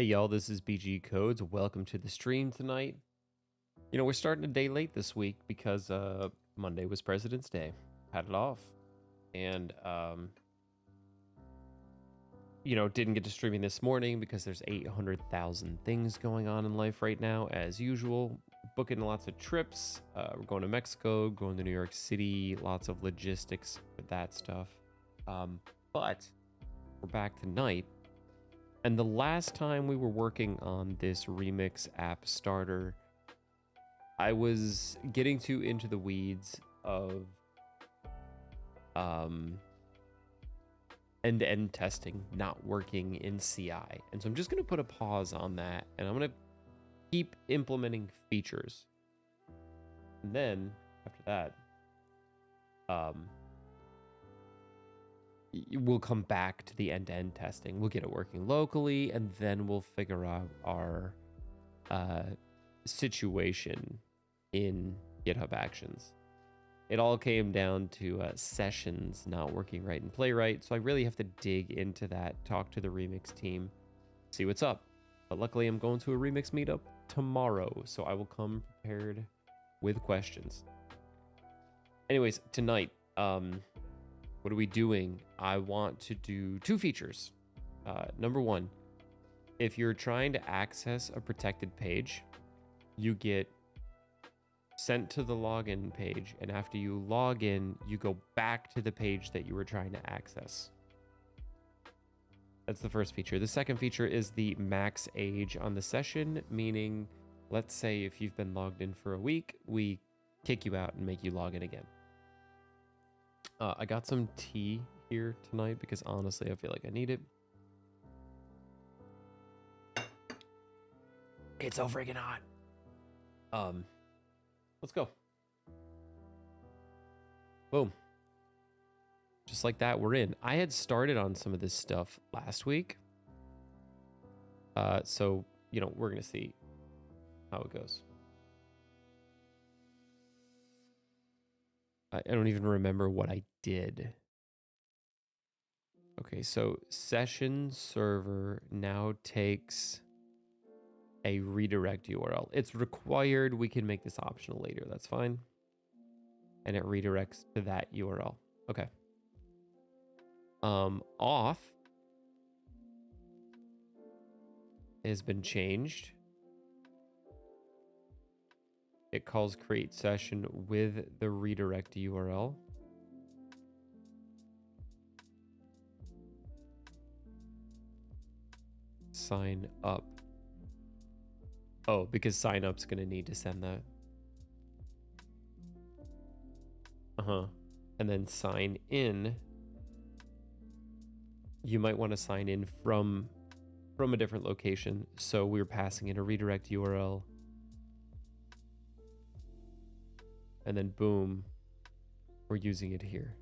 Hey y'all, this is BG Codes. Welcome to the stream tonight. We're starting a day late this week because Monday was President's Day. Had it off. And didn't get to streaming this morning because there's 800,000 things going on in life right now as usual. Booking lots of trips. We're going to Mexico, going to New York City, lots of logistics for that stuff. But we're back tonight. And the last time we were working on this remix app starter, I was getting too into the weeds of end-to-end testing not working in CI. And so I'm just going to put a pause on that, and I'm going to keep implementing features. And then after that, we'll come back to the end-to-end testing. We'll get it working locally, and then we'll figure out our situation in GitHub Actions. It all came down to sessions not working right in Playwright, so I really have to dig into that, talk to the Remix team, see what's up. But luckily, I'm going to a Remix meetup tomorrow, so I will come prepared with questions. Anyways, tonight, what are we doing? I want to do two features. Number one, if you're trying to access a protected page, you get sent to the login page, and after you log in, you go back to the page that you were trying to access. That's the first feature. The second feature is the max age on the session, meaning, let's say if you've been logged in for a week, we kick you out and make you log in again. I got some tea here tonight because honestly, I feel like I need it. It's so freaking hot. Let's go. Boom. Just like that, we're in. I had started on some of this stuff last week. So, we're going to see how it goes. I don't even remember what I did. Okay, so session server now takes a redirect URL. It's required. We can make this optional later. That's fine. And it redirects to that URL. Okay. Auth has been changed. It calls create session with the redirect URL. Sign up. Oh, because sign up's going to need to send that. And then sign in. You might want to sign in from a different location. So we're passing in a redirect URL. And then boom, we're using it here.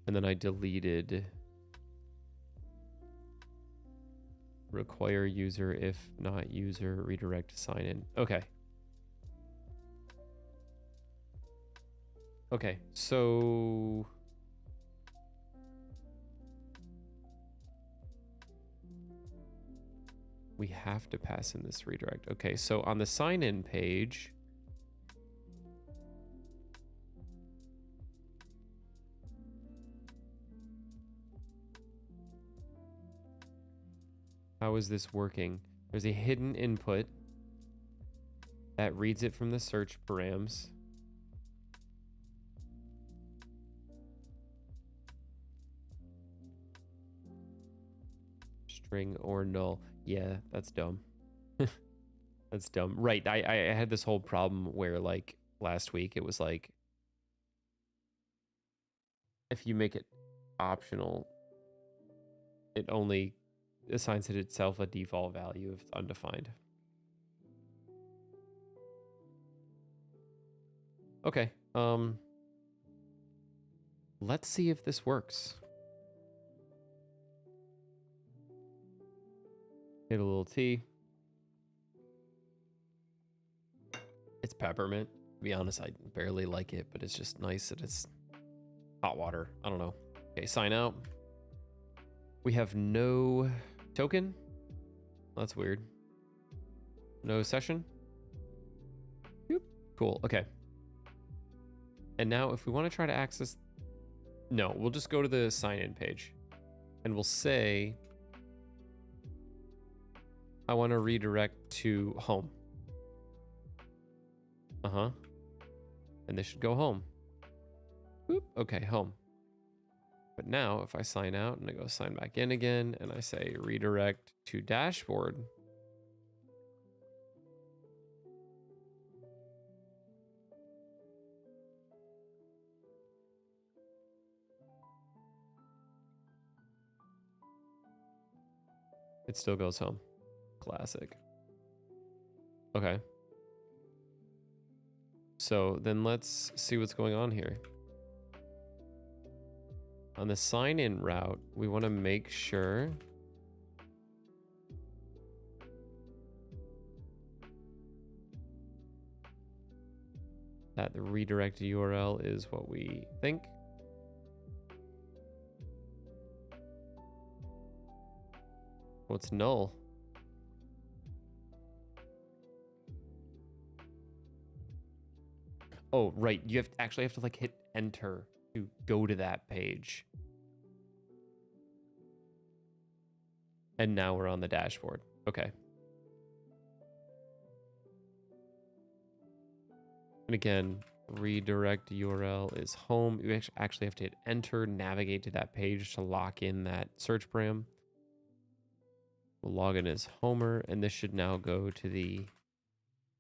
And then I deleted require user if not user redirect to sign in. Okay. Okay, so we have to pass in this redirect. Okay, so on the sign in page, how is this working? There's a hidden input that reads it from the search params. String or null. Yeah, that's dumb. That's dumb. Right, I had this whole problem where, like, last week, it was like, if you make it optional, it only assigns it itself a default value if it's undefined. Okay, let's see if this works. Hit a little tea. It's peppermint. To be honest, I barely like it, but it's just nice that it's hot water. I don't know. Okay, sign out. We have no token. That's weird. No session. Yep. Cool. Okay. And now if we want to try to access, no, we'll just go to the sign in page and we'll say, I want to redirect to home. Uh-huh. And this should go home. Boop. Okay, home. But now if I sign out and I go sign back in again and I say redirect to dashboard, it still goes home. Classic. Okay. So then let's see what's going on here. On the sign in route, we want to make sure that the redirect URL is what we think. What's null? Oh, right. You actually have to like hit enter to go to that page. And now we're on the dashboard. Okay. And again, redirect URL is home. You actually have to hit enter, navigate to that page to lock in that search param. We'll log in as Homer, and this should now go to the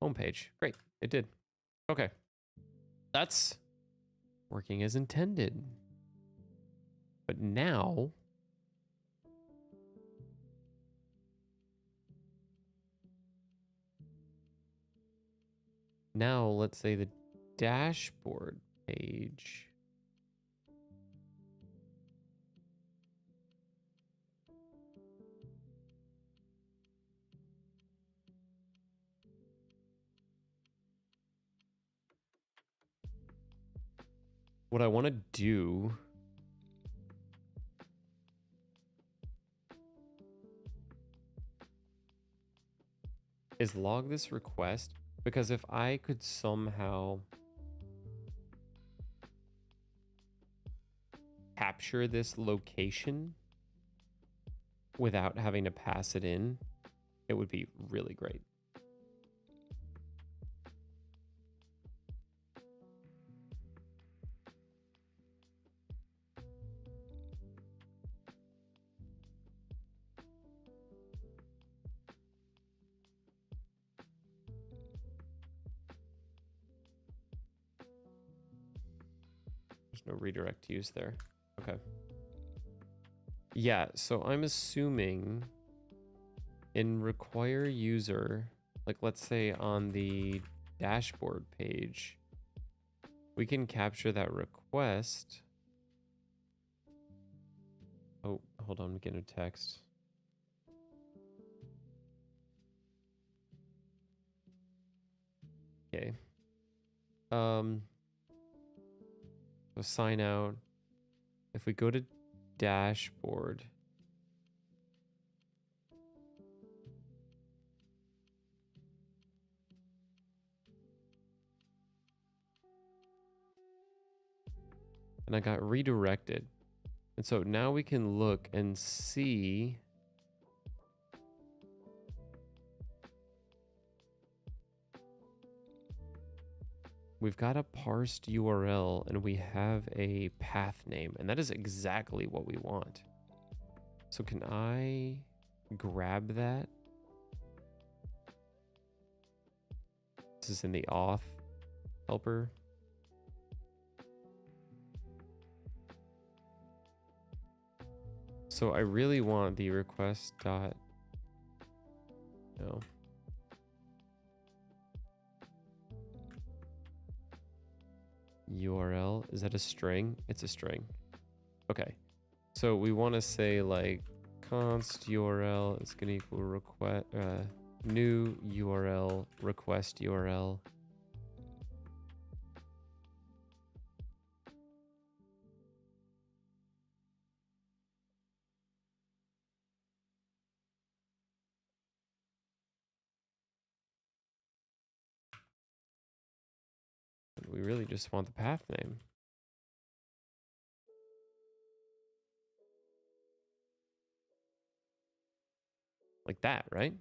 home page. Great, it did. Okay. That's working as intended. But now let's say the dashboard page. What I want to do is log this request, because if I could somehow capture this location without having to pass it in, it would be really great. There's no redirect used there. Okay. Yeah, so I'm assuming in require user, like let's say on the dashboard page, we can capture that request. Oh, hold on, I'm getting a text. Okay. So sign out. If we go to dashboard, and I got redirected. And so now we can look and see we've got a parsed URL and we have a path name, and that is exactly what we want. So can I grab that? This is in the auth helper. So I really want the request dot, no. URL, is that a string? It's a string. Okay. So we want to say like const URL is going to equal request, new URL, request URL. we really just want the path name. Like that, right?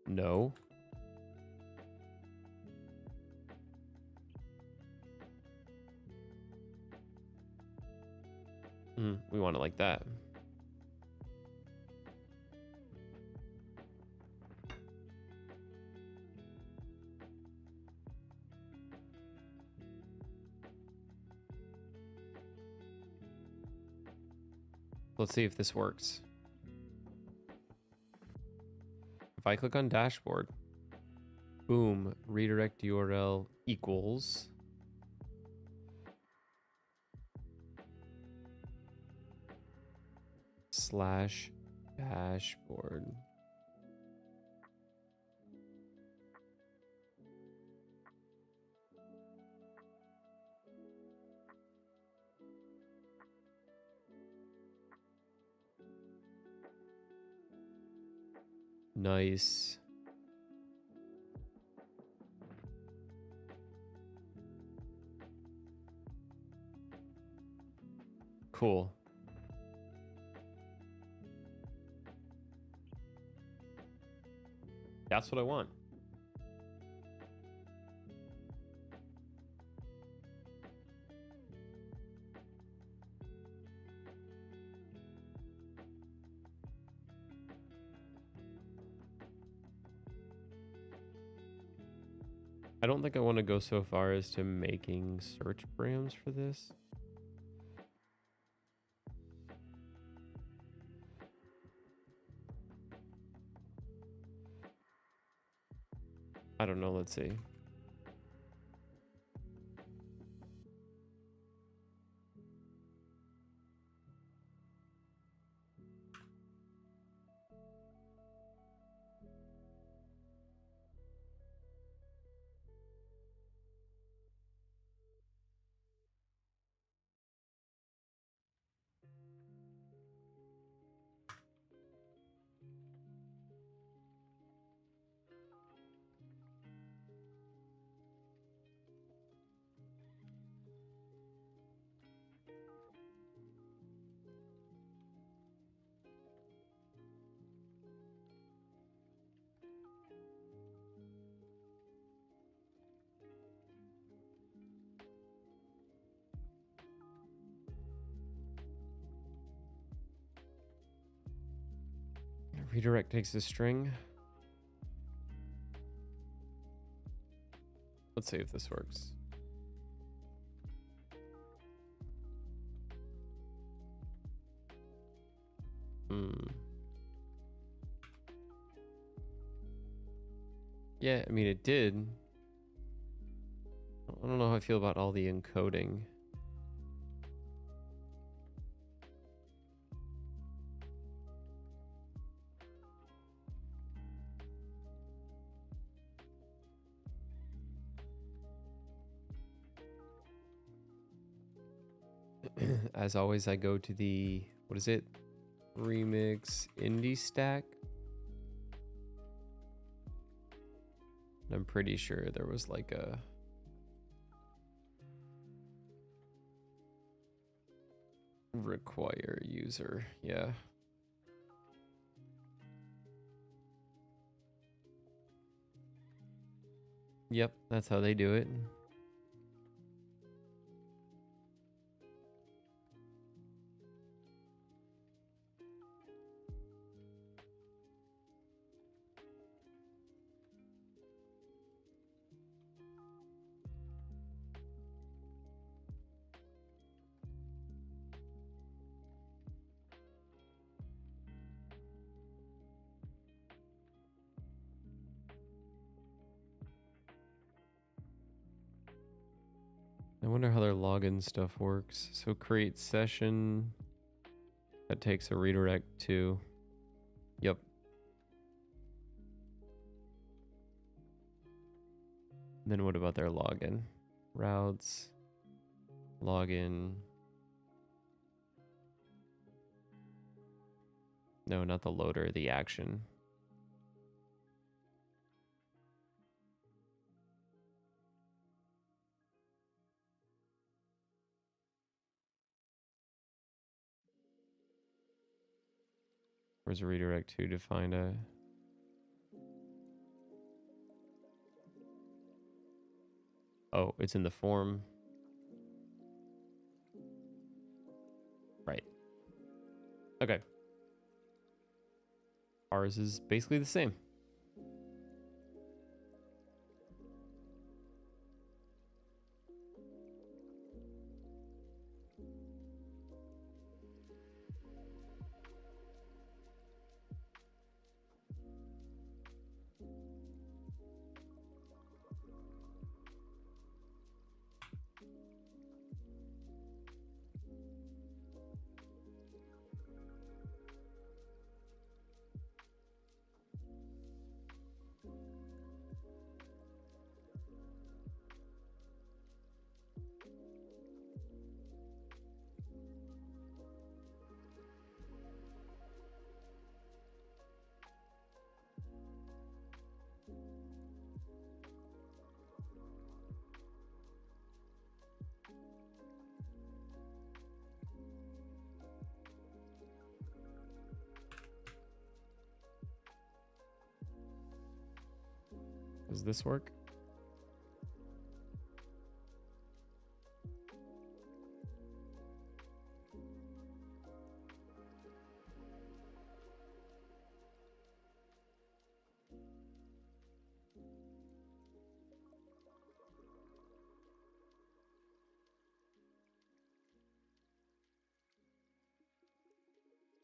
No. We want it like that. Let's see if this works. If I click on dashboard, boom, redirect URL equals /dashboard. Nice. Cool. That's what I want. I don't think I want to go so far as to making search params for this. I don't know, let's see. Redirect takes a string. Let's see if this works. Yeah, I mean, it did. I don't know how I feel about all the encoding. As always, I go to the, what is it? Remix indie stack. I'm pretty sure there was like a require user. Yeah. Yep, that's how they do it. I wonder how their login stuff works. So create session. That takes a redirect to. Yep. Then what about their login? Routes. Login. No, not the loader, the action. Where's a redirect to find a... Oh, it's in the form. Right. Okay. Ours is basically the same. Does this work?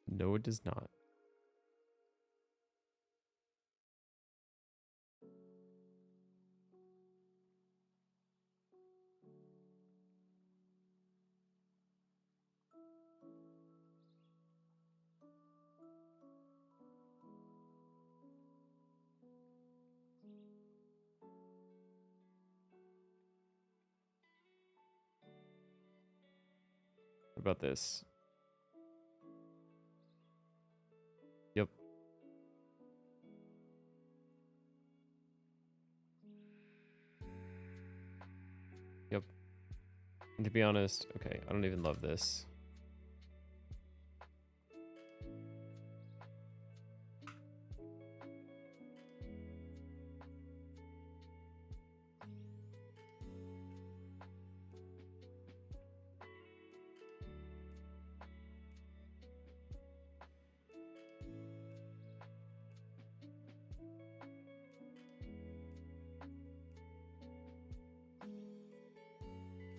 No, it does not. What about this? Yep. Yep. And to be honest, okay, I don't even love this.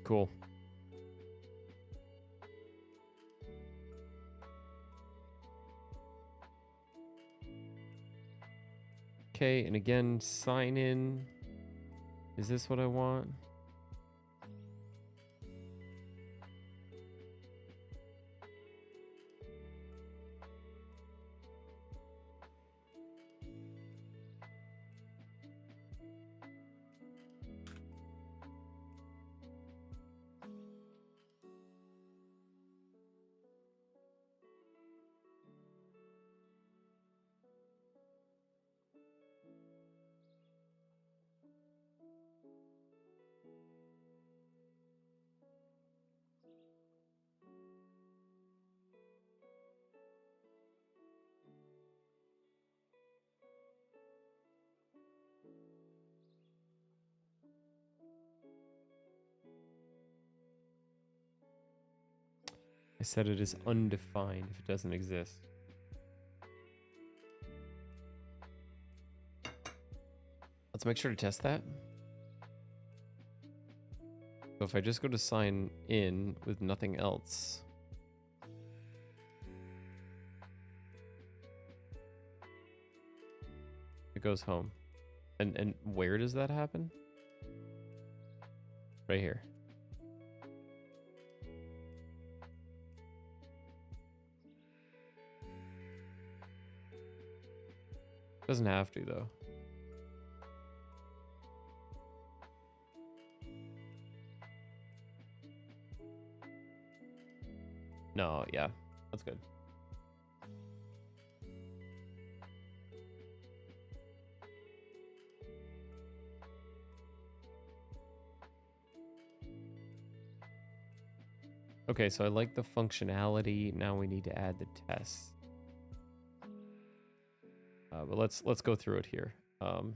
Cool. Okay, and again, sign in. Is this what I want? I said it is undefined if it doesn't exist. Let's make sure to test that. So if I just go to sign in with nothing else, it goes home. And where does that happen? Right here. Doesn't have to though. No, yeah, that's good. Okay, so I like the functionality. Now we need to add the tests. But let's go through it here. So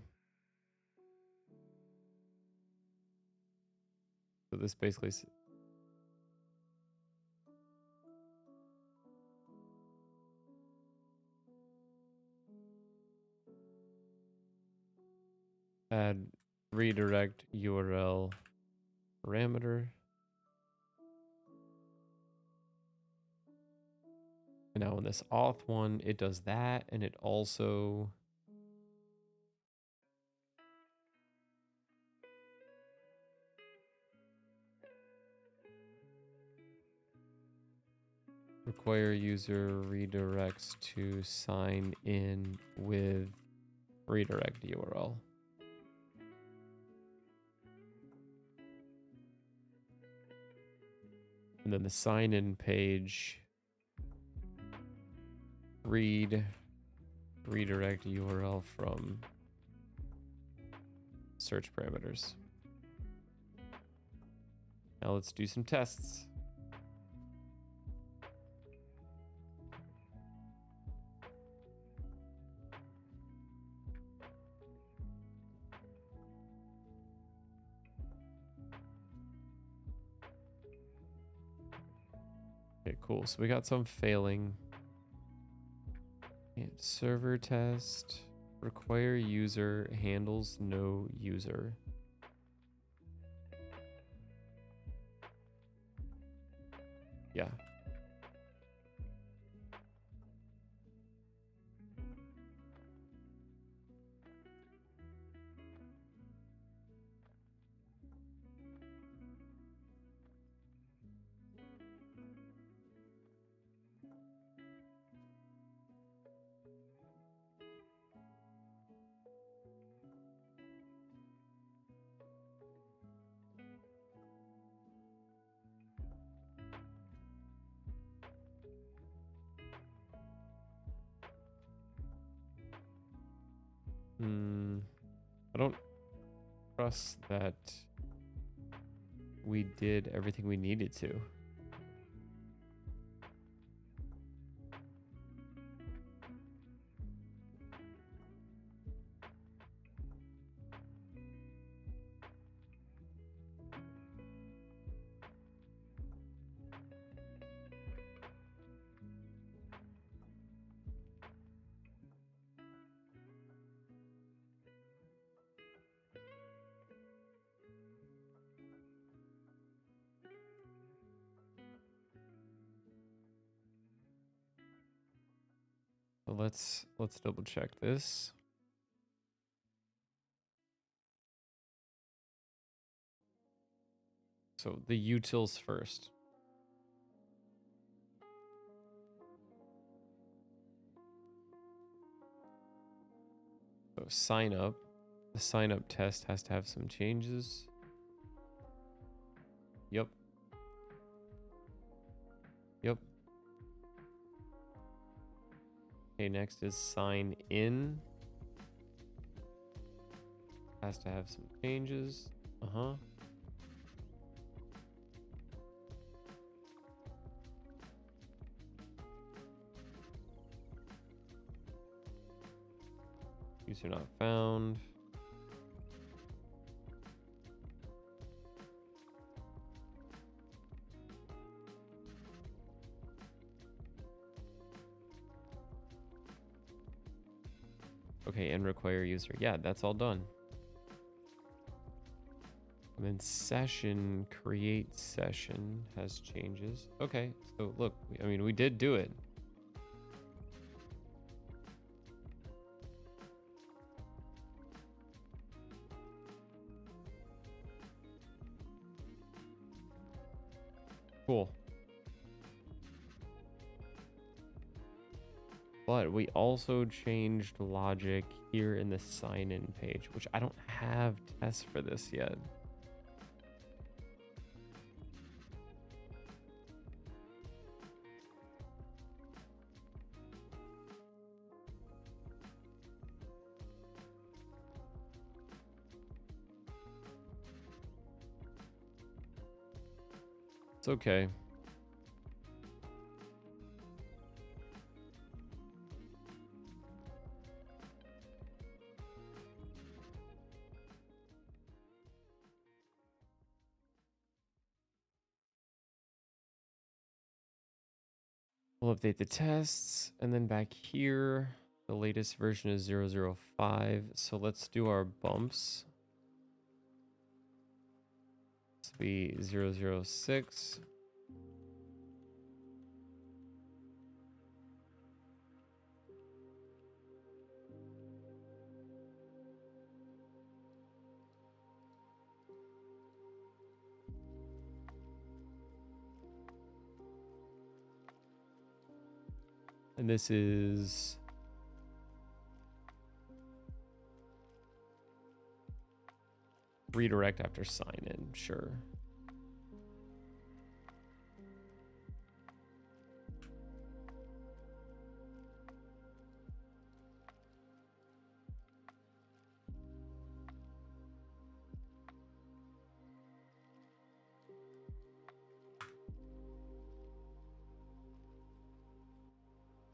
this basically add redirect URL parameter. And now in this auth one, it does that, and it also require user redirects to sign in with redirect URL. And then the sign in page, read redirect URL from search parameters. Now let's do some tests. Okay, cool. So we got some failing. And server test. Require user handles no user. Yeah. I don't trust that we did everything we needed to. So let's double check this. So the utils first. So sign up. The sign up test has to have some changes. Yep. Yep. Okay, next is sign in. Has to have some changes. Uh-huh. User not found. Okay, and require user. Yeah, that's all done. And then session, create session has changes. Okay, so look, I mean, we did do it. Cool. But we also changed logic here in the sign-in page, which I don't have tests for this yet. It's okay. We'll update the tests, and then back here, the latest version is 005. So let's do our bumps. This will be 006. And this is redirect after sign in, sure.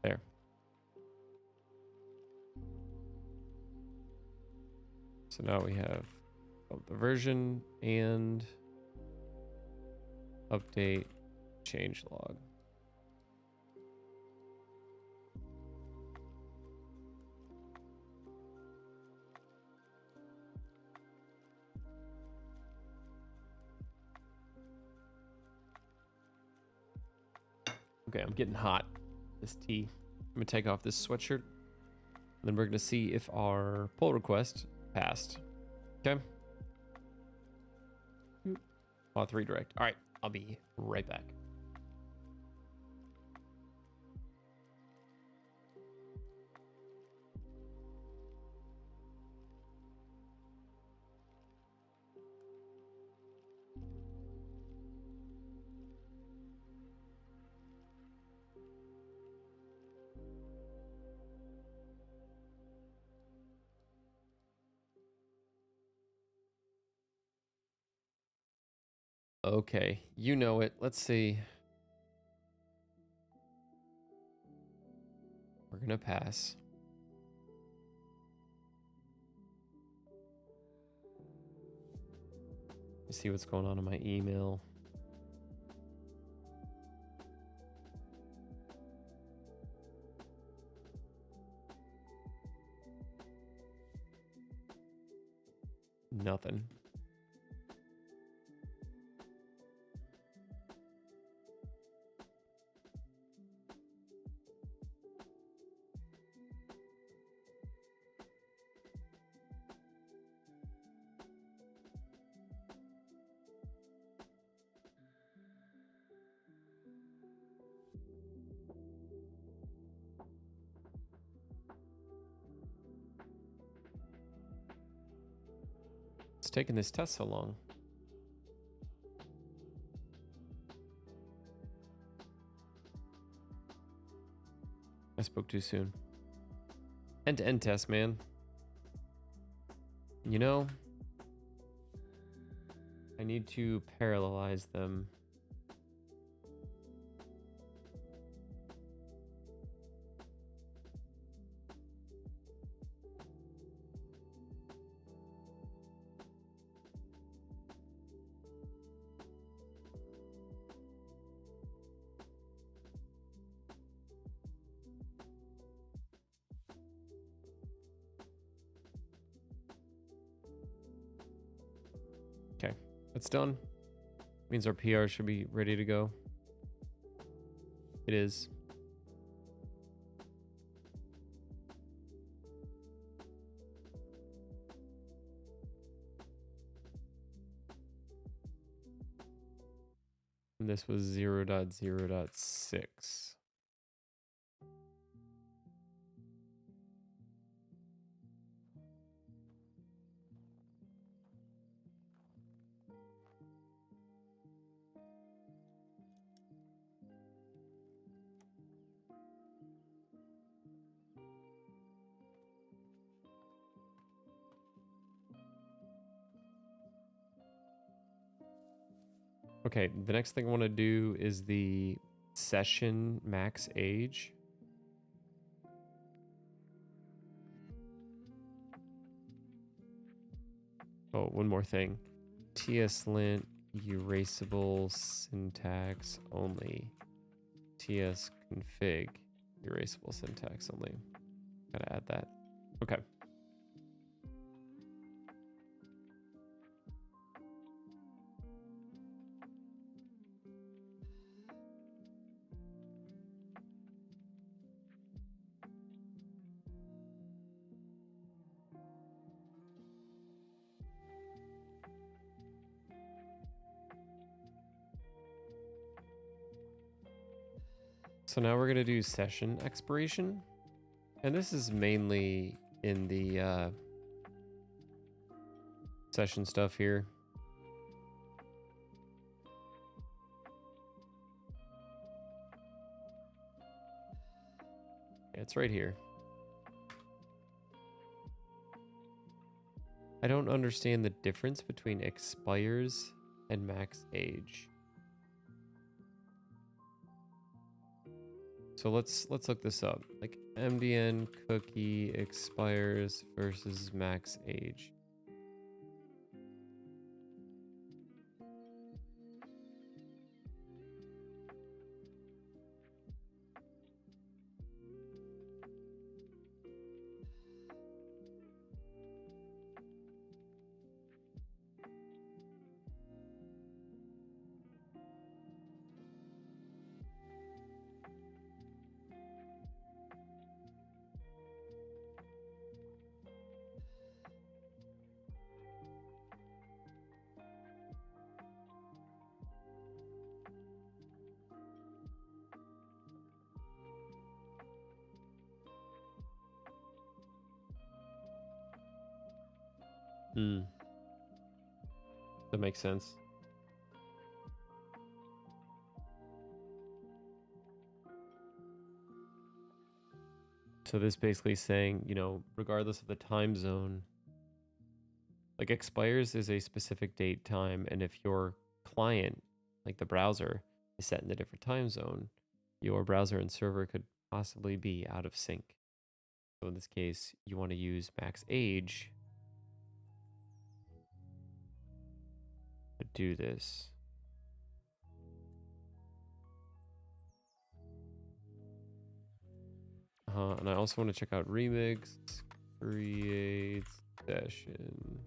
There. So now we have the version and update change log. Okay, I'm getting hot. This tea. I'm gonna take off this sweatshirt. And then we're gonna see if our pull request passed. Okay. Auth redirect. All right, I'll be right back. Okay, you know it. Let's see. We're gonna pass. Let's see what's going on in my email. Nothing. It's taking this test so long. I spoke too soon. End-to-end test, man. You know, I need to parallelize them. Okay, that's done. Means our PR should be ready to go. It is. And this was 0.0.6. Okay, the next thing I want to do is the session max age. Oh, one more thing. TS-lint erasable syntax only. TS config erasable syntax only. Gotta add that. Okay. So now we're going to do session expiration. And this is mainly in the session stuff here. Yeah, it's right here. I don't understand the difference between expires and max age. So let's look this up. Like MDN cookie expires versus max age. That makes sense. So this basically saying, you know, regardless of the time zone, like expires is a specific date time, and if your client, like the browser, is set in a different time zone, your browser and server could possibly be out of sync. So in this case, you want to use max age to do this. And I also want to check out remix, create session.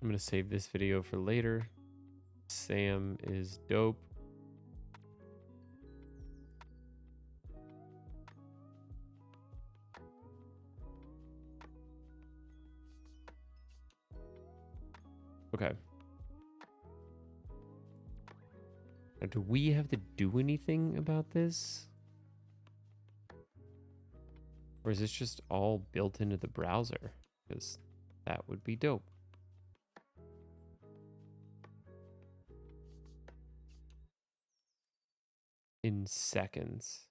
I'm going to save this video for later. Sam is dope. Okay. Now, do we have to do anything about this? Or is this just all built into the browser? Because that would be dope. In seconds.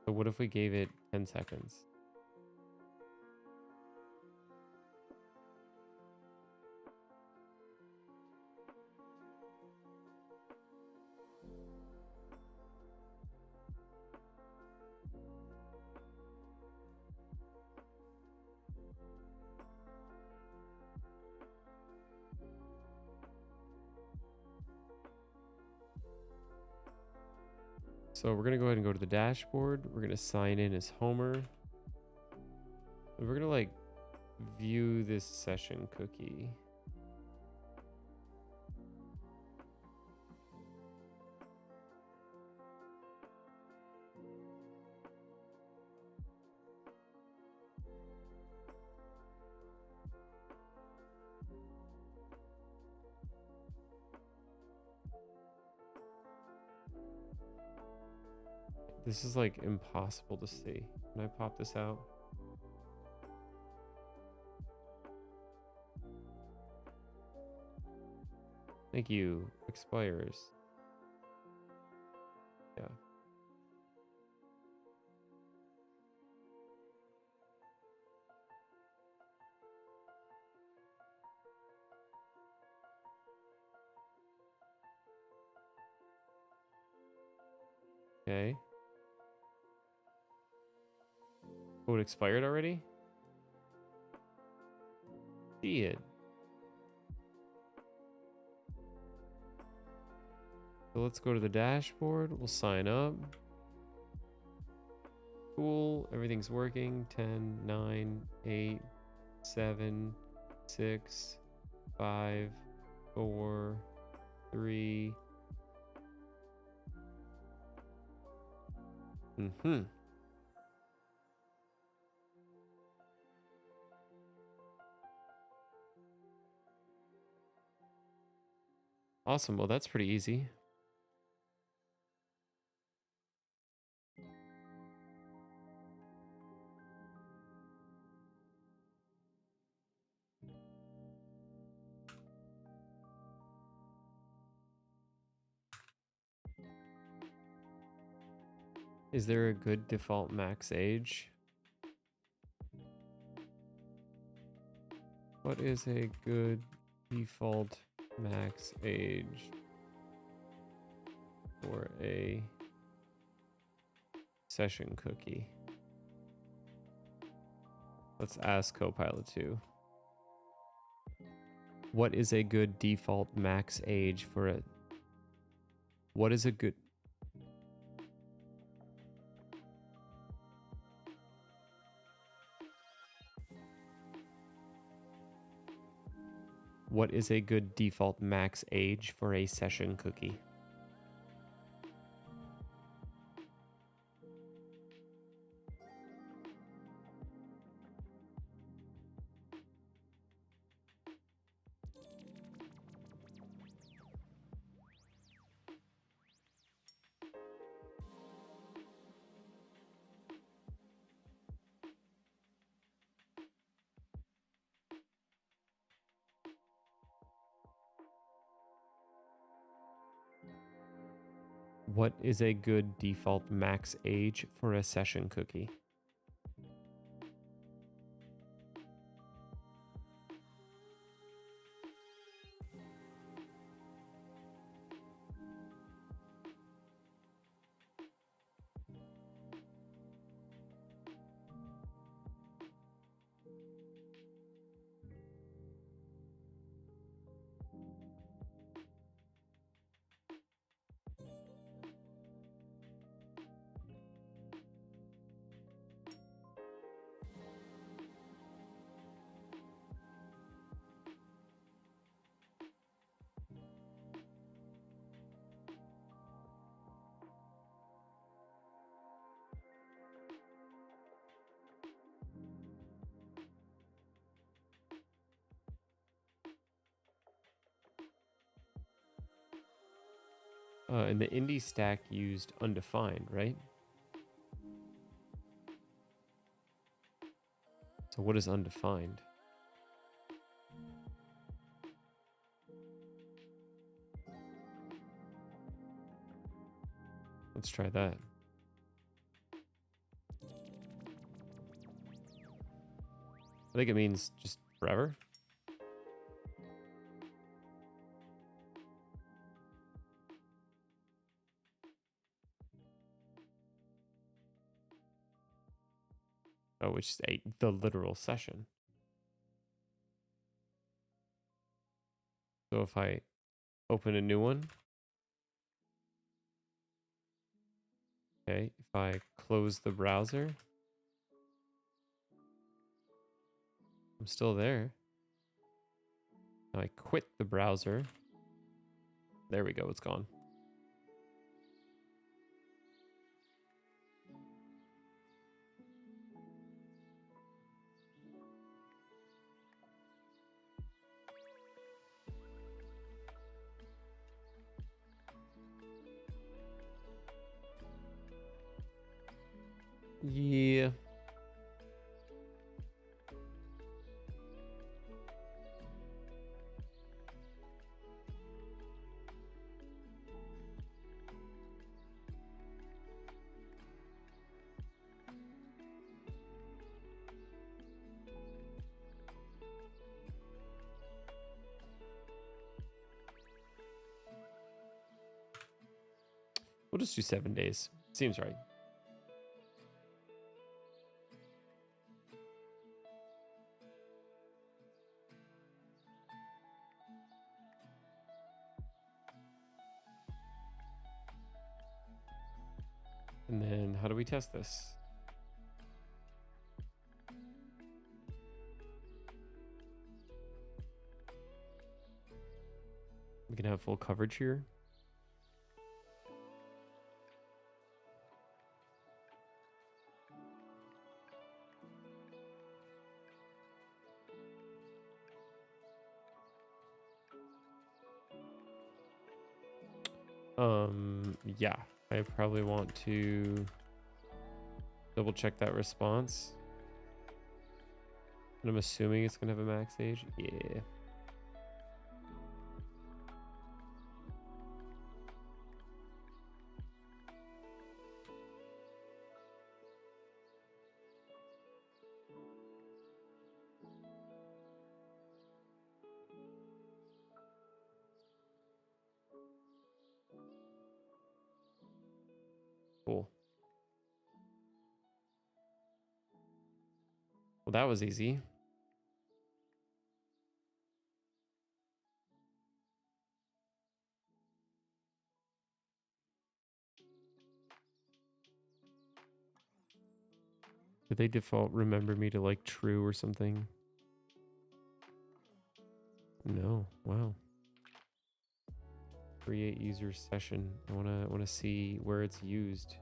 So what if we gave it 10 seconds? So we're going to go ahead and go to the dashboard. We're going to sign in as Homer. And we're going to like view this session cookie. This is like impossible to see. Can I pop this out? Thank you. Expires. Yeah. Okay. Oh, it expired already? See it. So let's go to the dashboard. We'll sign up. Cool. Everything's working. 10, 9, 8, 7, 6, 5, 4, 3. Mm-hmm. Awesome. Well, that's pretty easy. Is there a good default max age? What is a good default max age for a session cookie? Let's ask Copilot 2. What is a good default max age for a... What is a good... What is a good default max age for a session cookie? What is a good default max age for a session cookie? And the indie stack used undefined, right? So what is undefined? Let's try that. I think it means just forever. Oh, which is the literal session. So if I open a new one, okay, if I close the browser, I'm still there. Now I quit the browser. There we go, it's gone. Yeah. We'll just do 7 days. Seems right. And then how do we test this? We can have full coverage here. Yeah, I probably want to double check that response. And I'm assuming it's gonna have a max age. Yeah. Cool. Well, that was easy. Did they default remember me to like true or something? No. Wow. Create user session. I wanna see where it's used.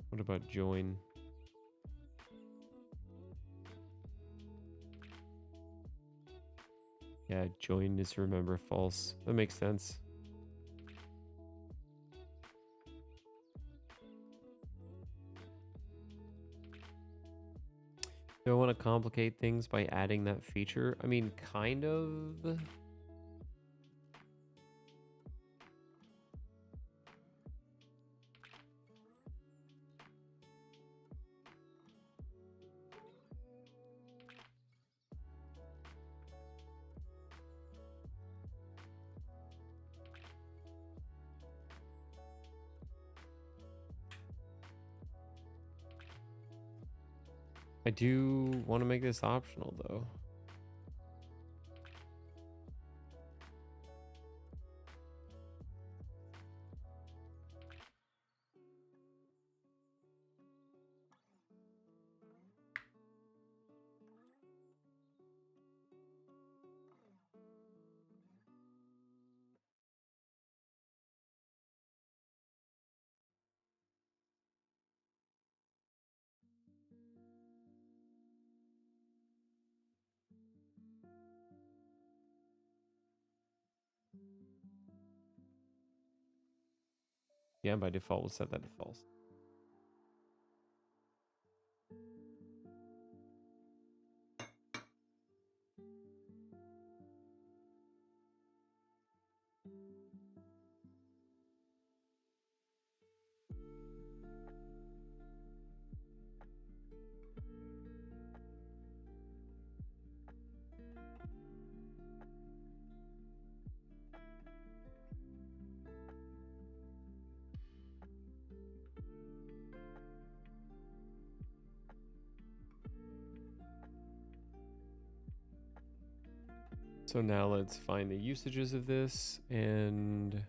What about join? Yeah, join is remember false. That makes sense. Do I want to complicate things by adding that feature? I mean, kind of. I do want to make this optional though. Yeah, by default, we'll set that to false. So now let's find the usages of this and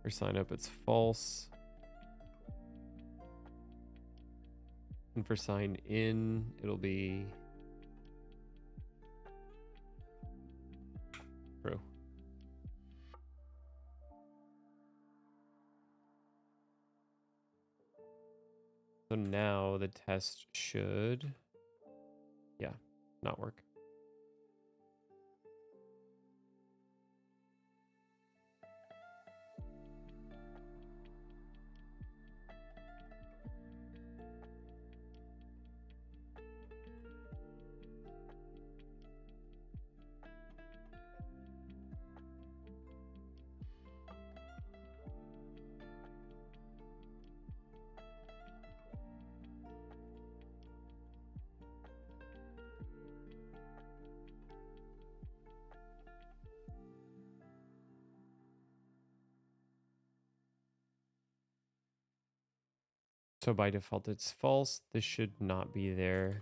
For sign up, it's false. And for sign in, it'll be true. So now the test should, yeah, not work. So by default, it's false. This should not be there.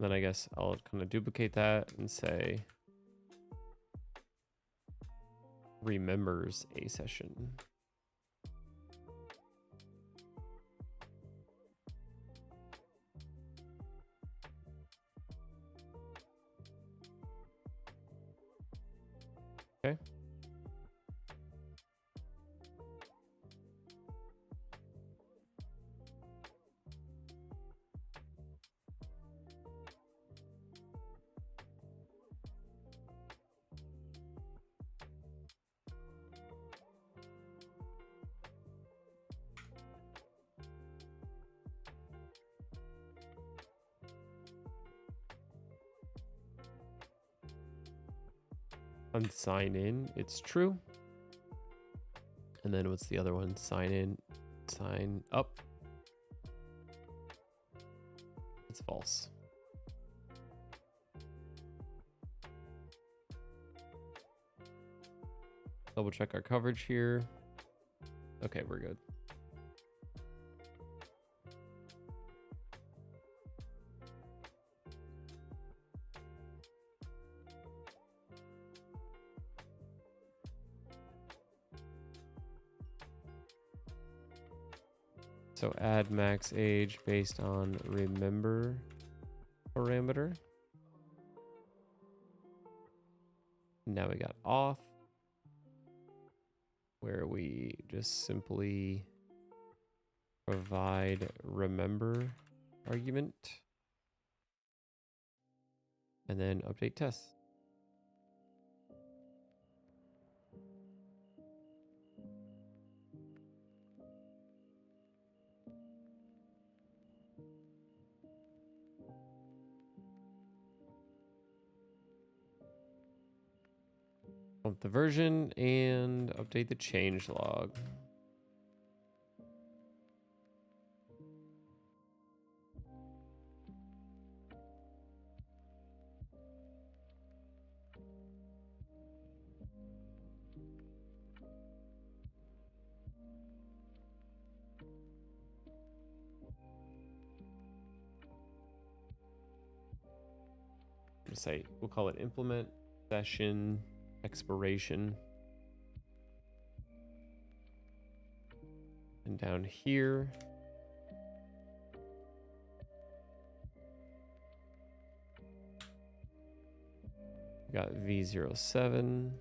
Then I guess I'll kind of duplicate that and say remembers a session. Okay. On sign in, it's true. And then what's the other one? Sign in, sign up. It's false. Double check our coverage here. Okay, we're good. So add max age based on remember parameter. Now we got off, where we just simply provide remember argument and then update tests. Bump the version and update the change log. Say we'll call it implement session expiration. And down here, we got V07.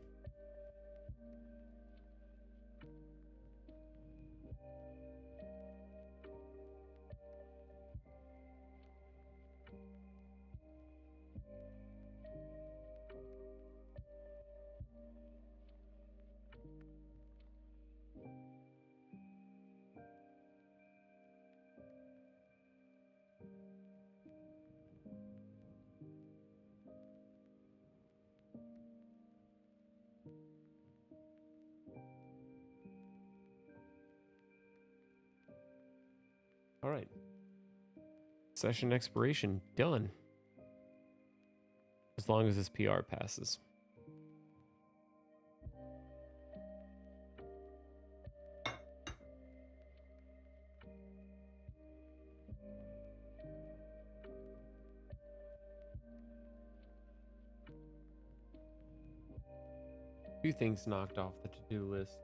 All right. Session expiration done. As long as this PR passes. Two things knocked off the to-do list.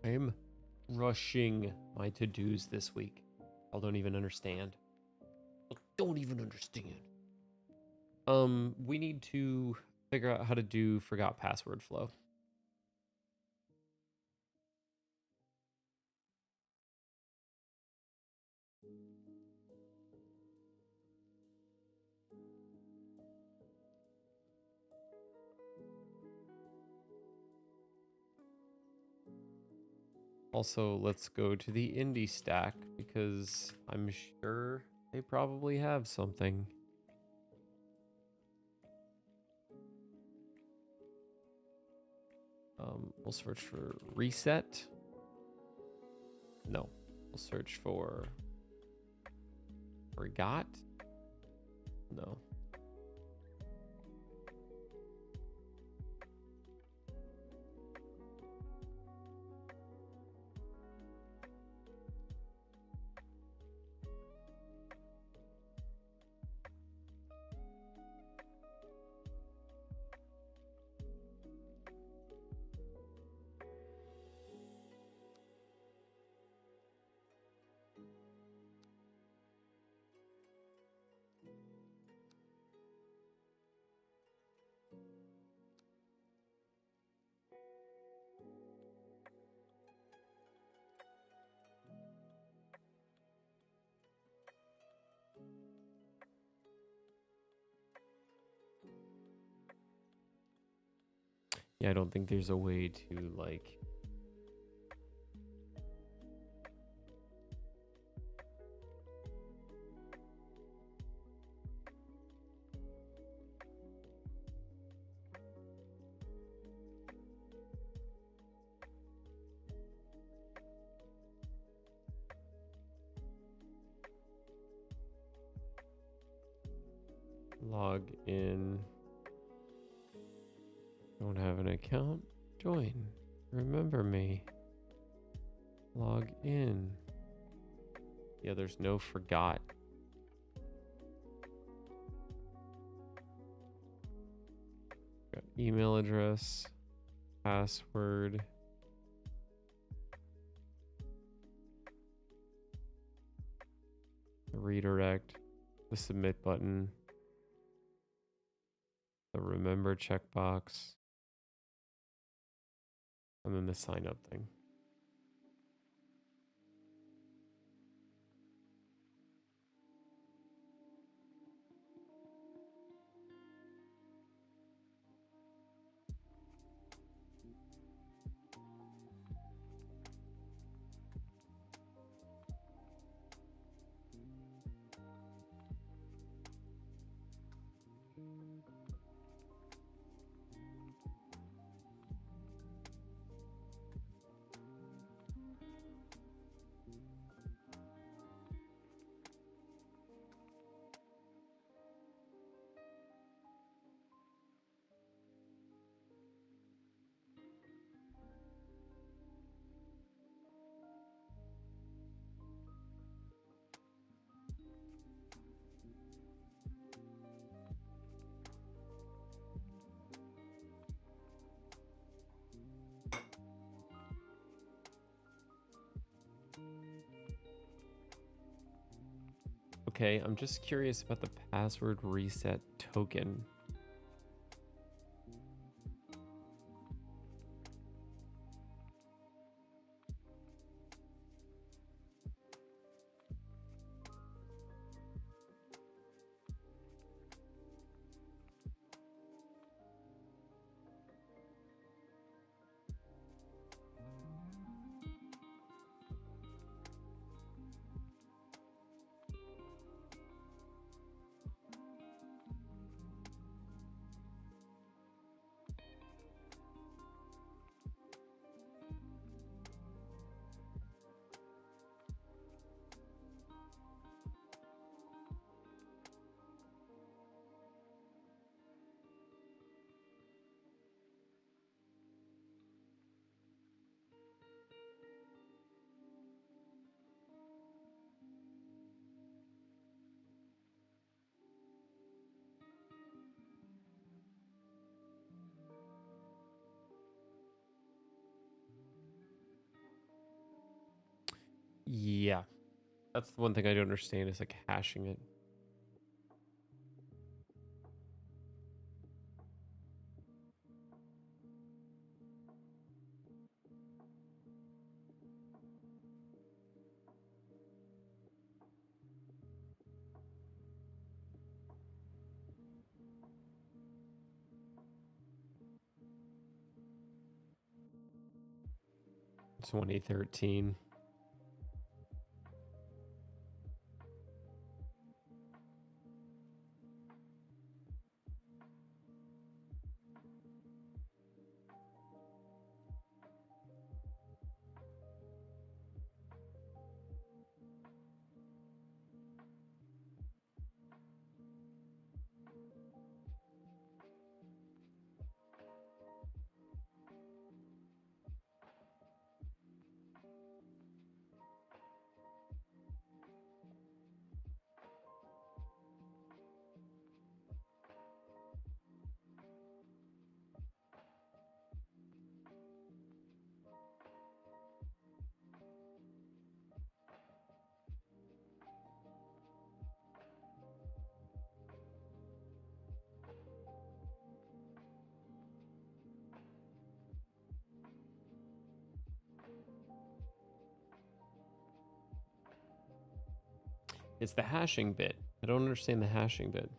I'm rushing my to-dos this week. I don't even understand. I don't even understand. We need to figure out how to do forgot password flow. Also, let's go to the indie stack because I'm sure they probably have something. We'll search for reset. No, we'll search for forgot. No. Yeah, I don't think there's a way to like log in. Don't have an account? Join. Remember me. Log in. Yeah, there's no forgot. Got email address, password. The redirect, the submit button, the remember checkbox, and then the sign up thing. Okay, I'm just curious about the password reset token. Yeah. That's the one thing I don't understand is like hashing it. It's 2013. It's the hashing bit. I don't understand the hashing bit.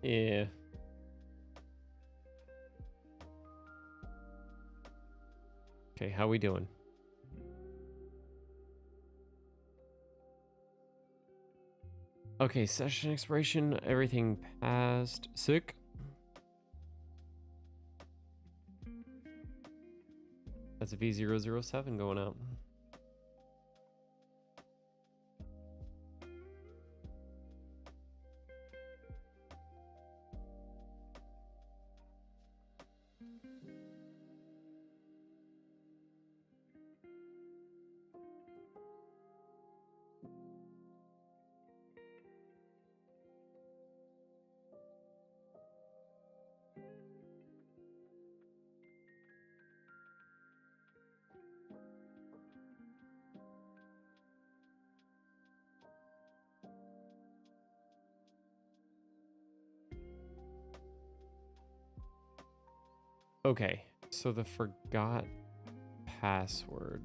Yeah. Okay, how we doing? Okay, session expiration, everything passed. Sick. That's a V007 going out. Okay, so the forgot password.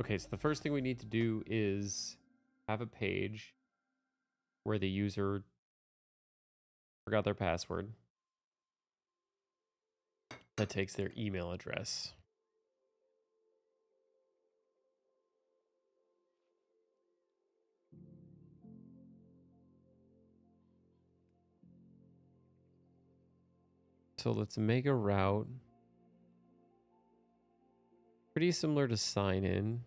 Okay, so the first thing we need to do is have a page where the user forgot their password. That takes their email address. So let's make a route. Pretty similar to sign in.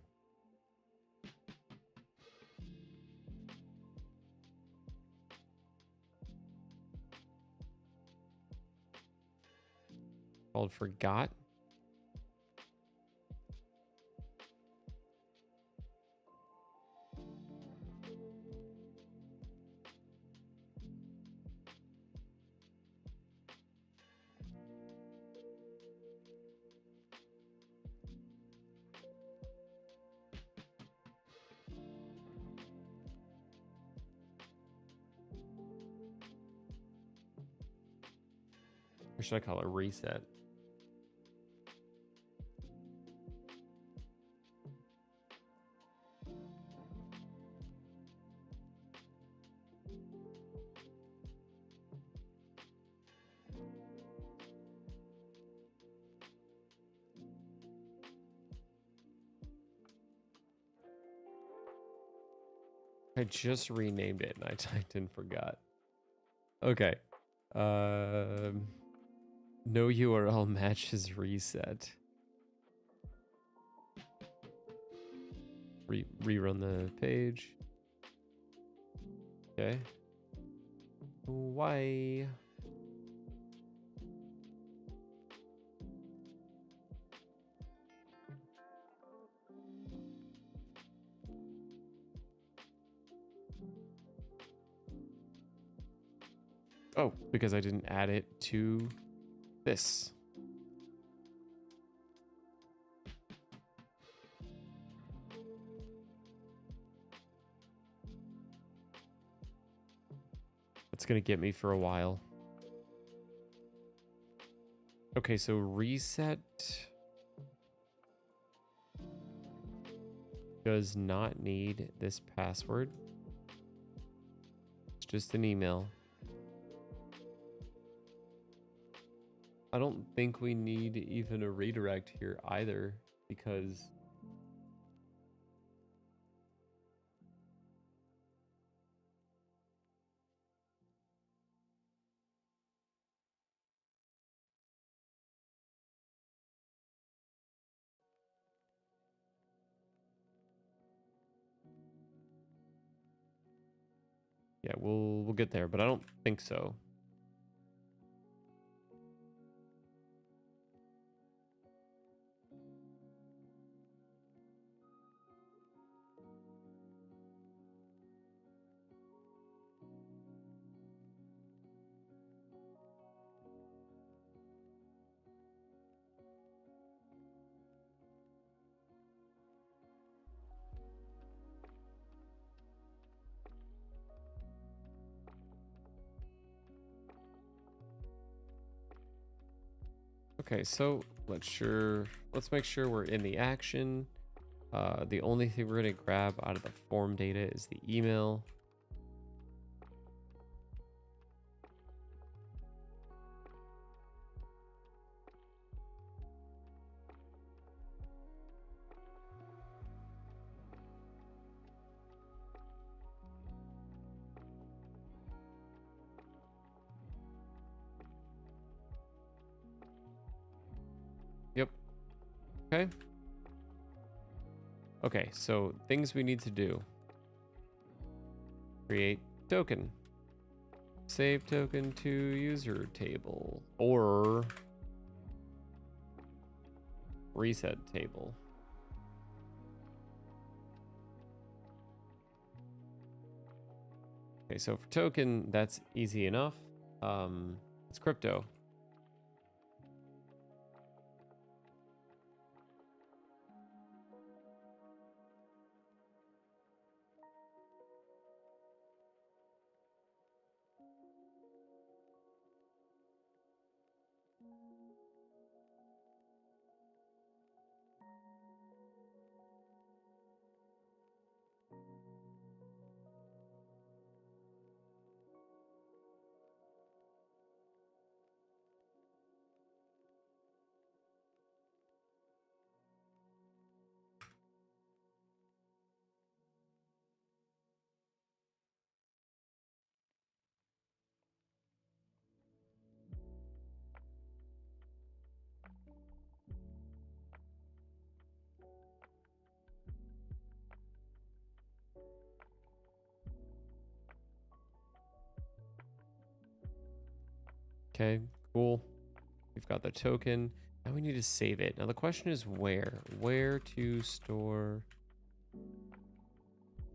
Called forgot. Or should I call it reset? I just renamed it and I typed in forgot. Okay. No URL matches reset. Rerun the page. Okay. Why? Oh, because I didn't add it to this. That's gonna get me for a while. Okay, so reset does not need this password. It's just an email. I don't think we need even a redirect here either, because yeah, we'll get there, but I don't think so. Okay, so let's make sure we're in the action. The only thing we're gonna grab out of the form data is the email. Yep. Okay. Okay, so things we need to do. Create token. Save token to user table or reset table. Okay, so for token, that's easy enough. It's crypto. Okay, cool. We've got the token. Now we need to save it. Now the question is where? Where to store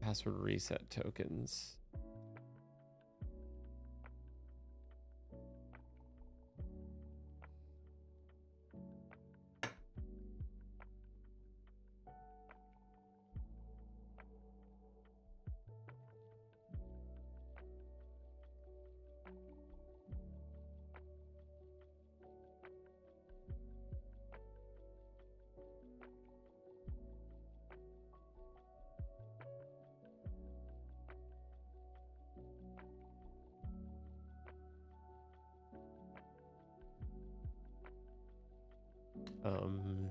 password reset tokens? Um,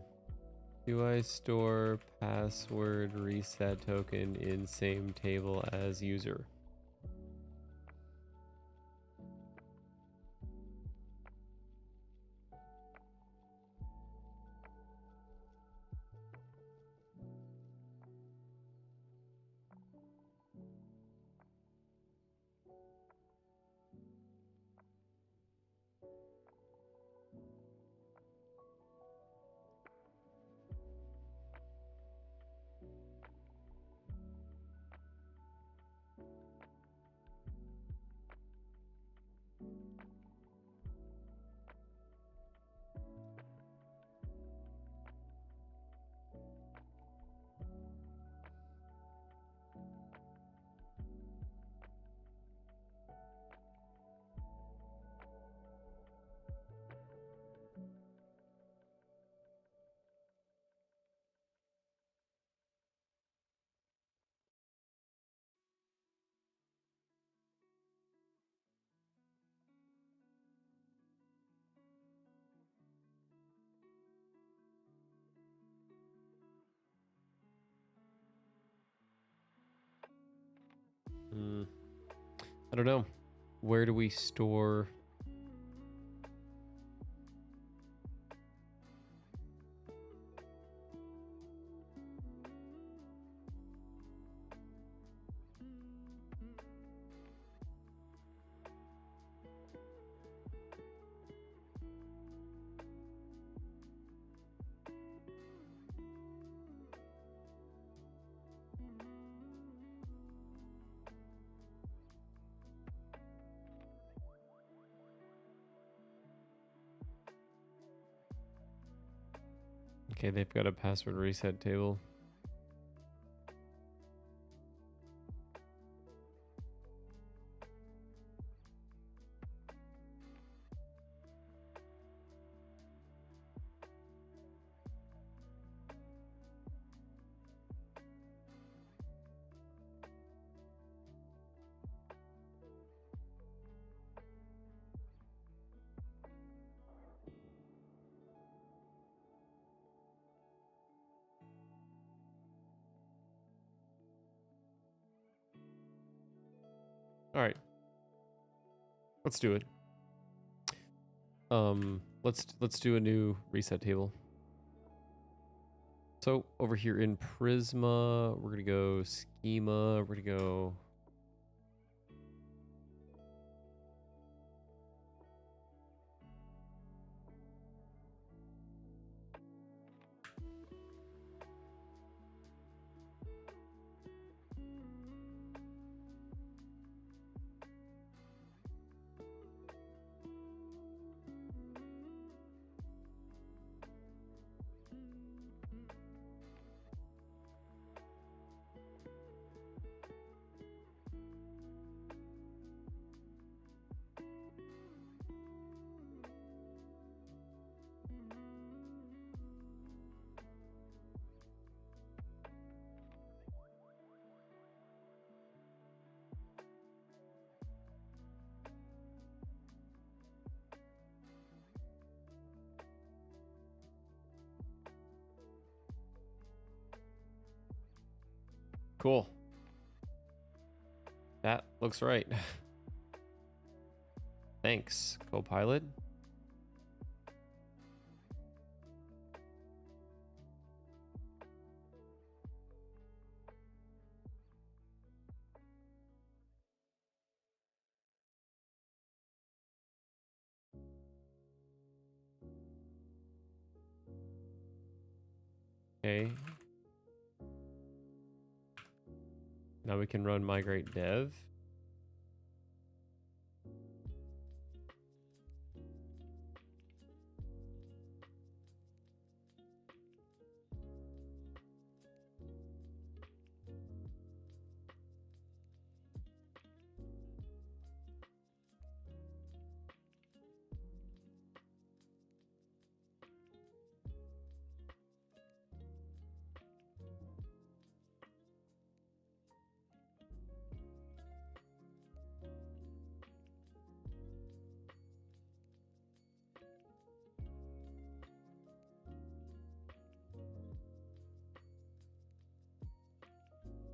do I store password reset token in same table as user? I don't know. Where do we store? Okay, they've got a password reset table. All right. Let's do it. Let's do a new reset table. So over here in Prisma, we're gonna go schema. We're gonna go. Cool. That looks right. Thanks, Copilot. Okay. Now we can run migrate dev.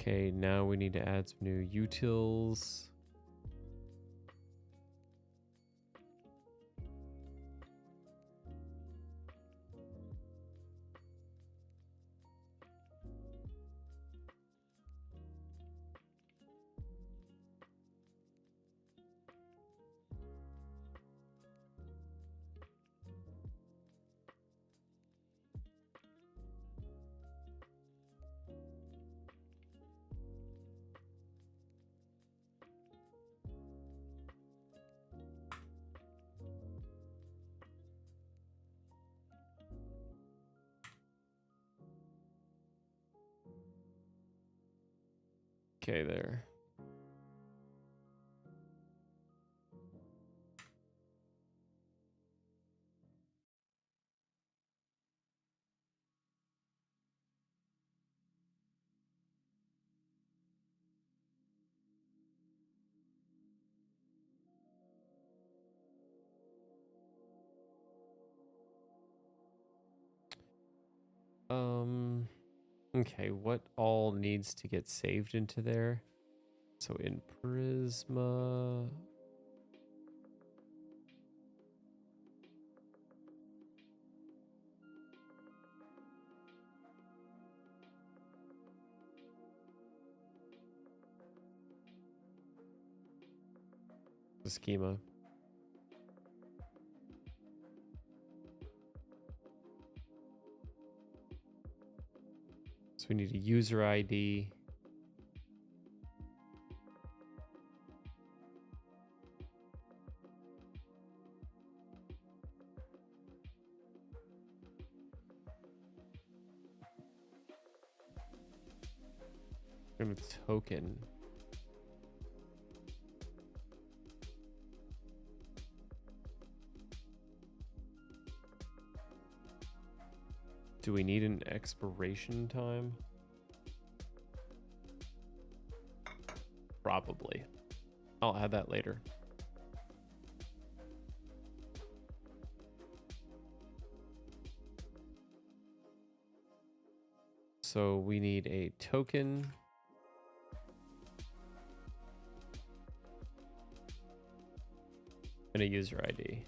Okay, now we need to add some new utils. Okay, there. Okay, what all needs to get saved into there? So in Prisma, the schema. So we need a user ID. And a token. Do we need an expiration time? Probably. I'll add that later. So we need a token. And a user ID.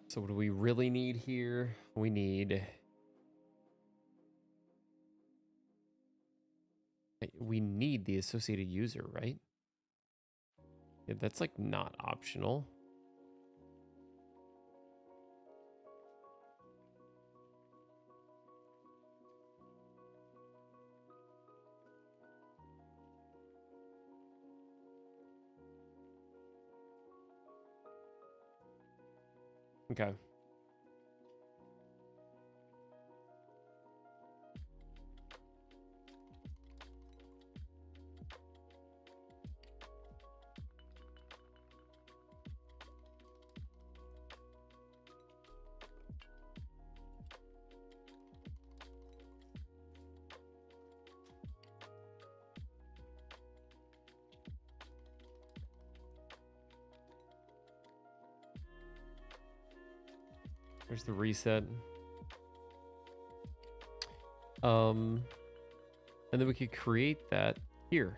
So what do we really need here? We need the associated user, right? Yeah, that's like not optional. Okay. There's the reset. And then we could create that here.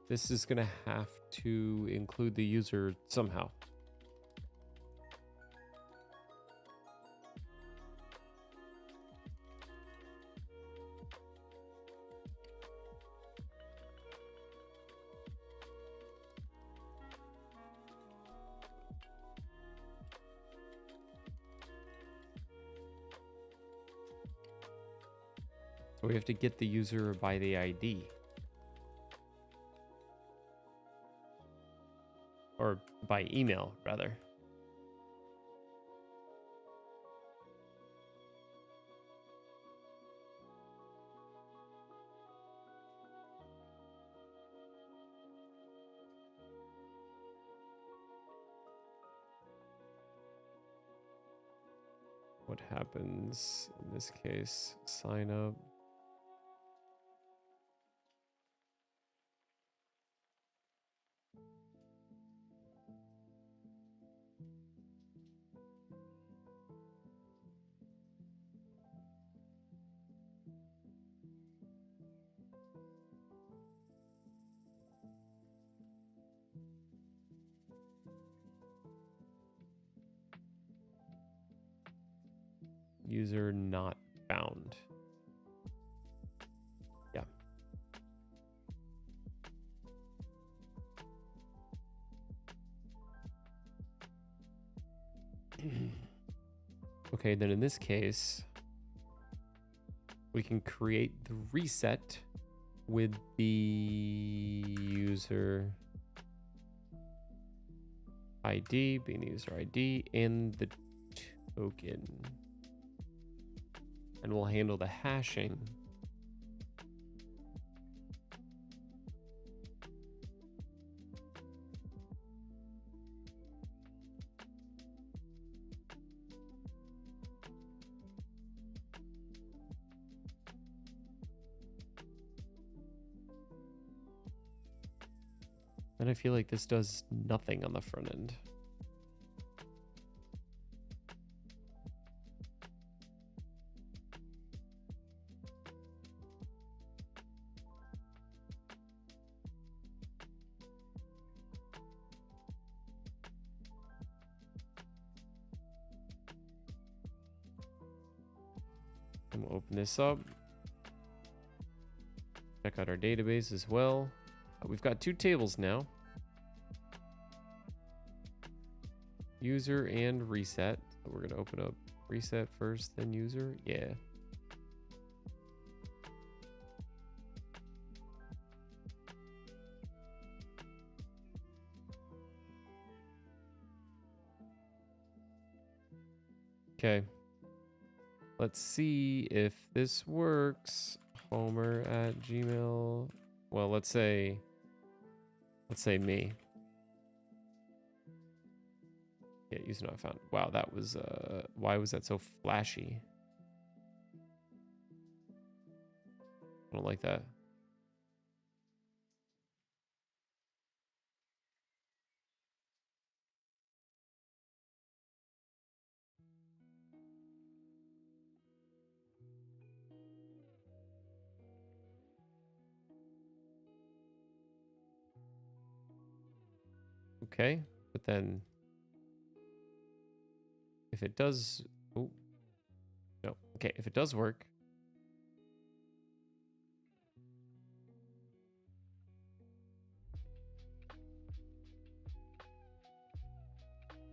This is going to have to include the user somehow. So we have to get the user by the ID. Or by email, rather. What happens in this case? Sign up. User not found. Yeah. Okay, then in this case, we can create the reset with the user ID, being the user ID, and the token. And we'll handle the hashing. And I feel like this does nothing on the front end. I'm gonna open this up. Check out our database as well. We've got two tables now. User and reset. So we're gonna open up reset first, then user. Yeah. Okay. Let's see if this works. Homer at Gmail. Well, let's say me. Yeah, user not found. Wow, that was why was that so flashy? I don't like that. Okay, but then if it does, oh no, okay, if it does work,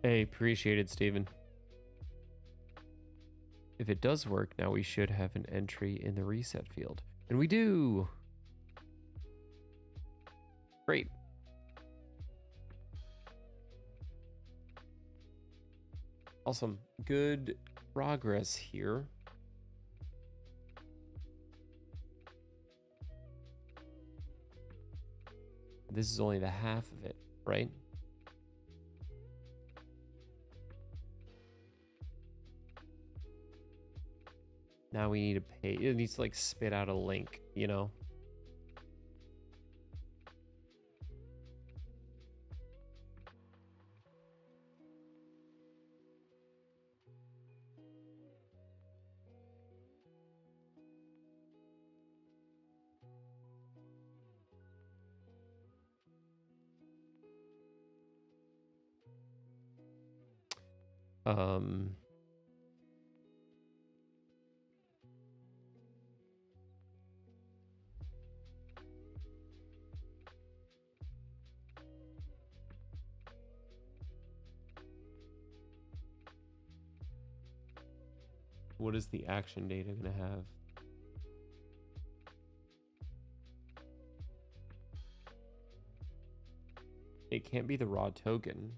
hey, appreciated, Steven. If it does work, now we should have an entry in the reset field, and we do. Great. Awesome. Good progress here. This is only the half of it, right? Now we need to pay. It needs to like spit out a link, you know? Um, what is the action data going to have? It can't be the raw token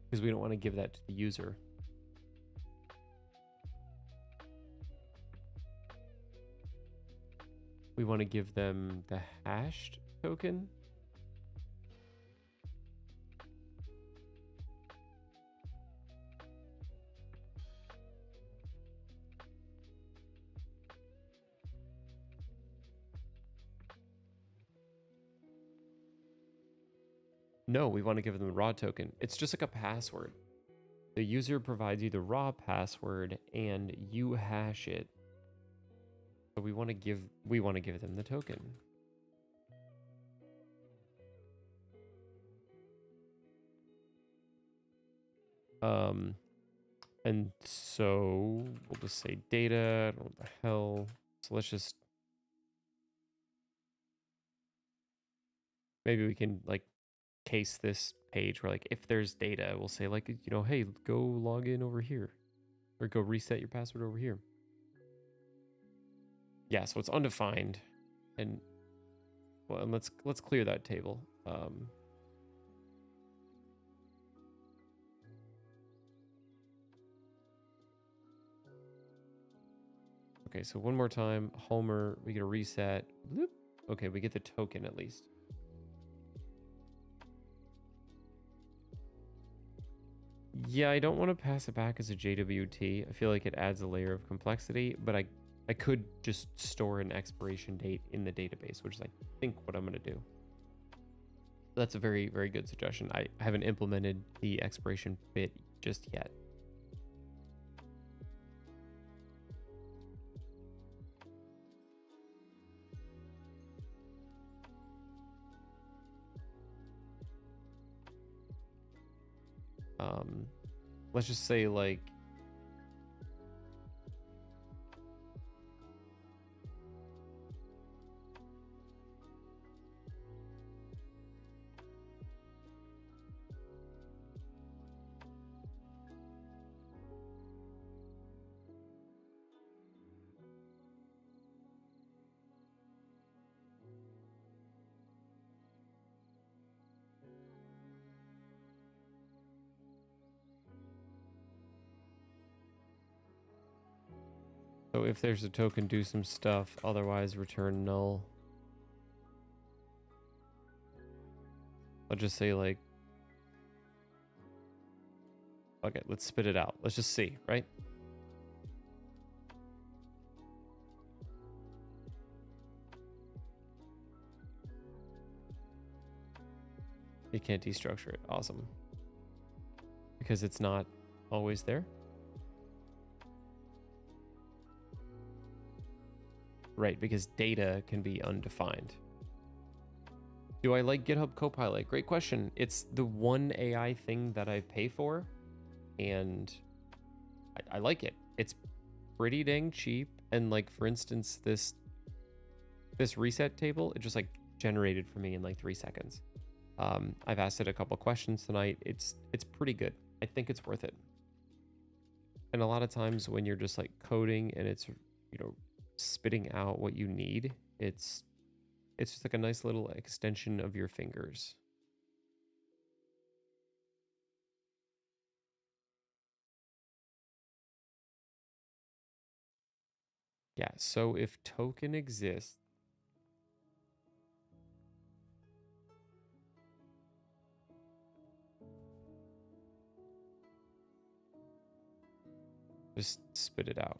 because we don't want to give that to the user. We want to give them the hashed token. No, we want to give them the raw token. It's just like a password. The user provides you the raw password and you hash it. So we want to give them the token. And so we'll just say data. I don't know what the hell. So let's just, maybe we can like case this page where like if there's data, we'll say like, you know, hey, go log in over here or go reset your password over here. Yeah, so it's undefined. And well, and let's clear that table. Okay, so one more time, Homer, we get a reset. Bloop. Okay, we get the token at least. Yeah, I don't want to pass it back as a JWT. I feel like it adds a layer of complexity, but I could just store an expiration date in the database, which is I think what I'm going to do. That's a very, very good suggestion. I haven't implemented the expiration bit just yet. Let's just say like so if there's a token, do some stuff, otherwise return null. I'll just say like, okay, let's spit it out. Let's just see, right? You can't destructure it. Awesome. Because it's not always there. Right, because data can be undefined. Do I like GitHub Copilot? Great question. It's the one AI thing that I pay for, and I like it. It's pretty dang cheap, and like for instance, this reset table, it just like generated for me in like 3 seconds. I've asked it a couple questions tonight. It's pretty good. I think it's worth it. And a lot of times when you're just like coding and it's, you know, spitting out what you need, it's just like a nice little extension of your fingers. Yeah, so if token exists, just spit it out.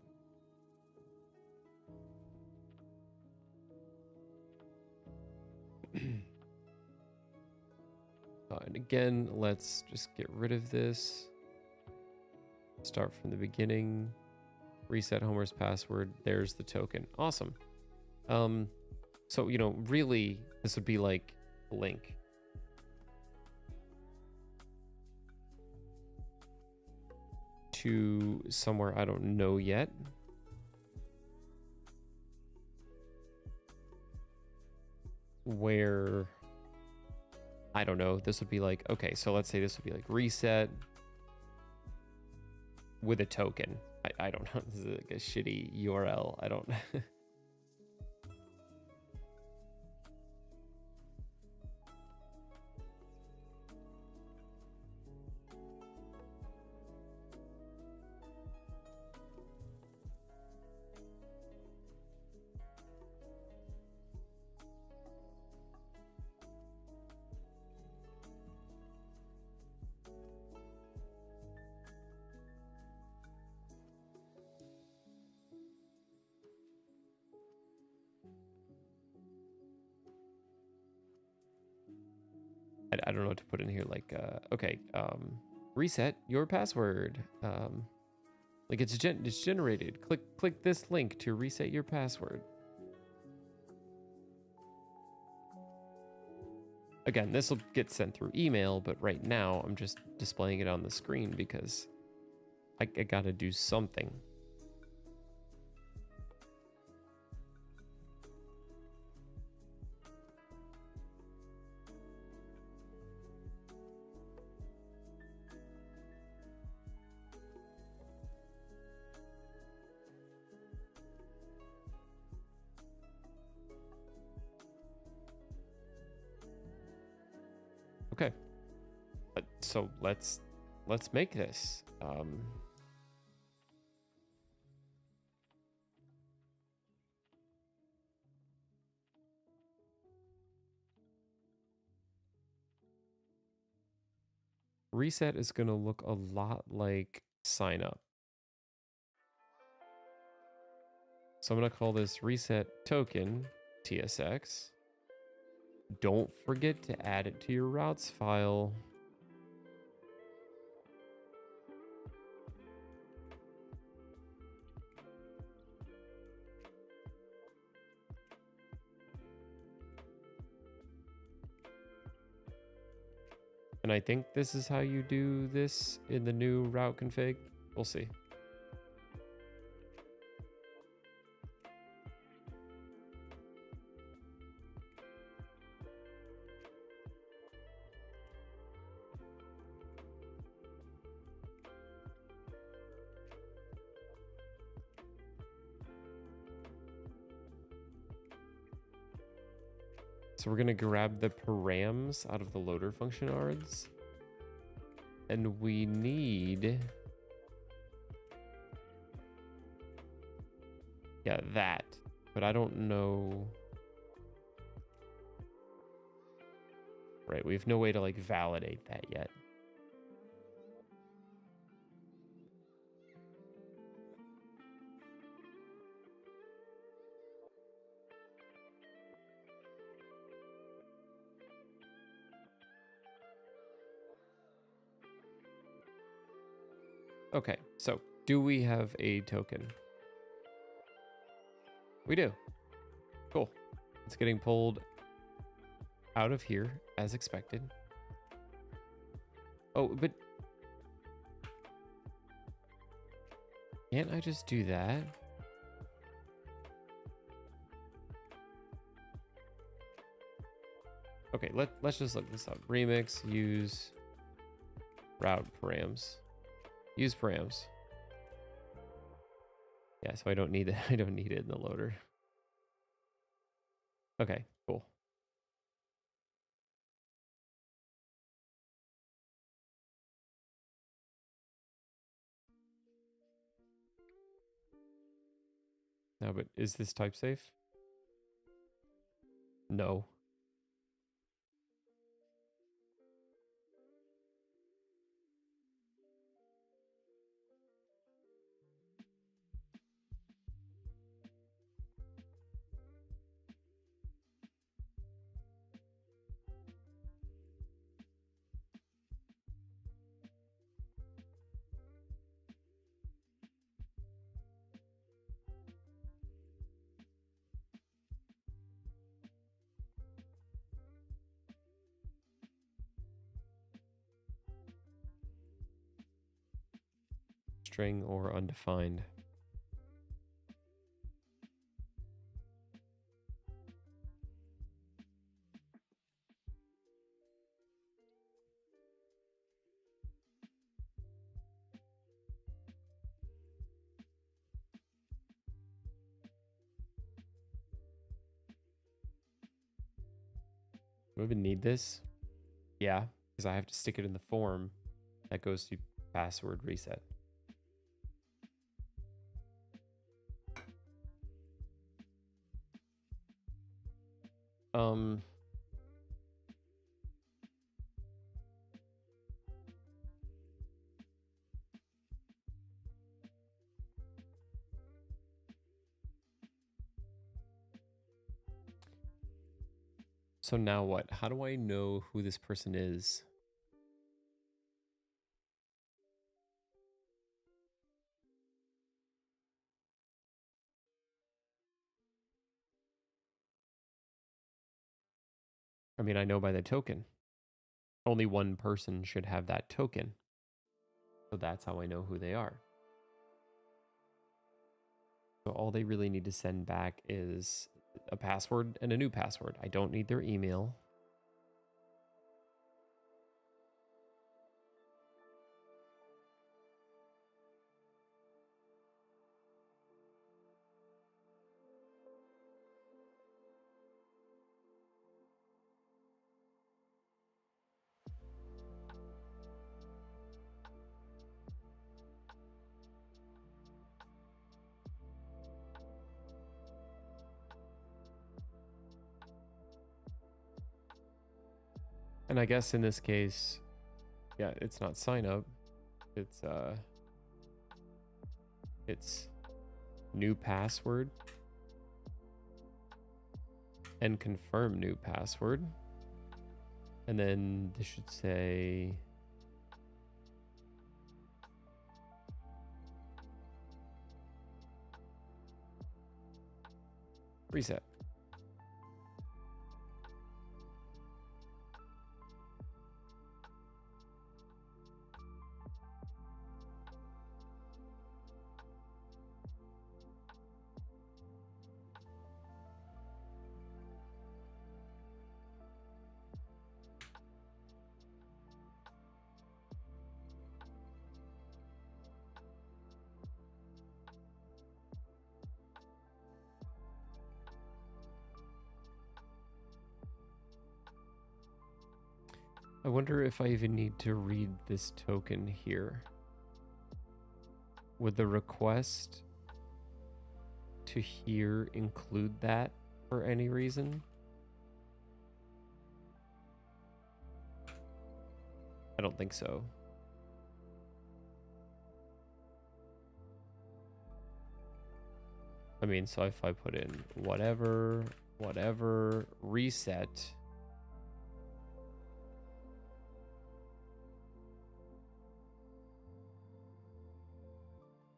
And again, let's just get rid of this. Start from the beginning. Reset Homer's password. There's the token. Awesome. So, you know, really, this would be like Blink. to somewhere I don't know yet. Where, I don't know, this would be like, okay, so let's say this would be like reset with a token. I don't know, this is like a shitty URL. I don't. I don't know what to put in here. Like, okay, reset your password. Like it's generated. Click this link to reset your password. Again, this will get sent through email, but right now I'm just displaying it on the screen because I gotta do something. Okay, so let's make this. Reset is gonna look a lot like sign up. So I'm gonna call this reset token TSX. Don't forget to add it to your routes file. And I think this is how you do this in the new route config. We'll see. So we're gonna grab the params out of the loader function args. And we need, yeah, that, but I don't know. Right, we have no way to like validate that yet. Okay, so do we have a token? We do. Cool. It's getting pulled out of here as expected. Oh, but can't I just do that? Okay, let's just look this up. Remix, use route params. Use params. Yeah, so I don't need it. I don't need it in the loader. Okay, cool. No, but is this type safe? No. string or undefined. Do I even need this? Yeah, because I have to stick it in the form that goes to password reset. So now what? How do I know who this person is? I mean, I know by the token. Only one person should have that token. So that's how I know who they are. So all they really need to send back is a password and a new password. I don't need their email. And I guess in this case, yeah, it's not sign up. It's new password and confirm new password. And then this should say reset. I wonder if I even need to read this token here. Would the request to here include that for any reason? I don't think so. I mean, so if I put in whatever, reset.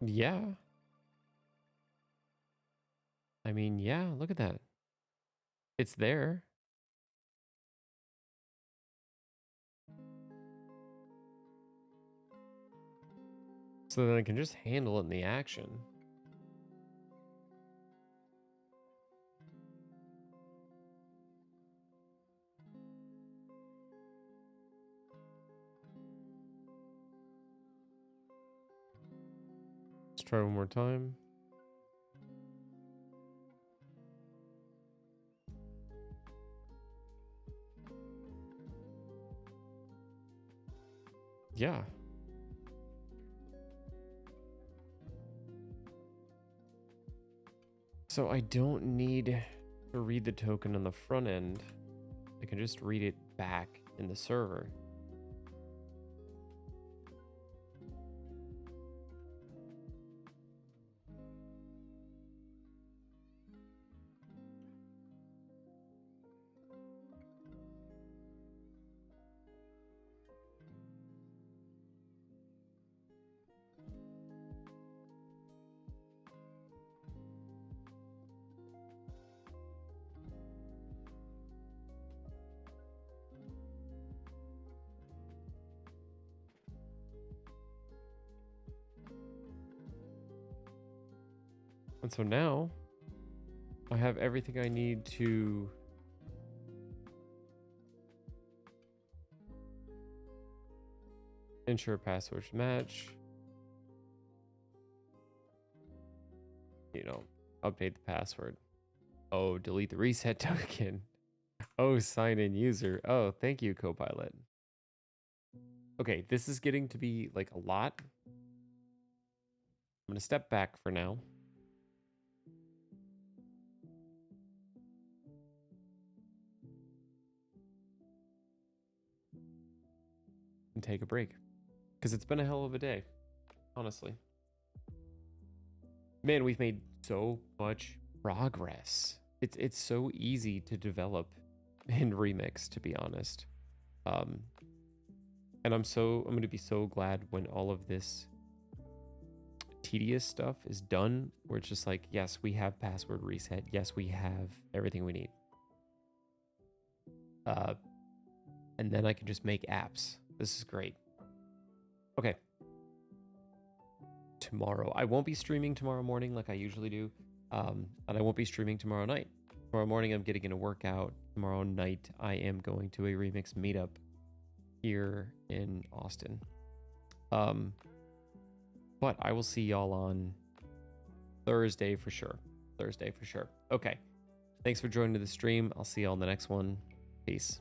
Yeah. I mean, yeah, look at that. It's there. So then I can just handle it in the action. Let's try one more time. Yeah. So I don't need to read the token on the front end. I can just read it back in the server. And so now I have everything I need to ensure passwords match, you know, update the password. Oh, delete the reset token. Oh, sign in user. Oh, thank you, Copilot. Okay, this is getting to be like a lot. I'm going to step back for now. And take a break. Because it's been a hell of a day, honestly. Man, we've made so much progress. It's so easy to develop in Remix, to be honest. And I'm going to be so glad when all of this tedious stuff is done, where it's just like, yes, we have password reset. Yes, we have everything we need. And then I can just make apps. This is great. Okay. Tomorrow, I won't be streaming tomorrow morning like I usually do. And I won't be streaming tomorrow night. Tomorrow morning, I'm getting in a workout. Tomorrow night, I am going to a Remix meetup here in Austin. But I will see y'all on Thursday for sure. Okay. Thanks for joining the stream. I'll see y'all in the next one. Peace.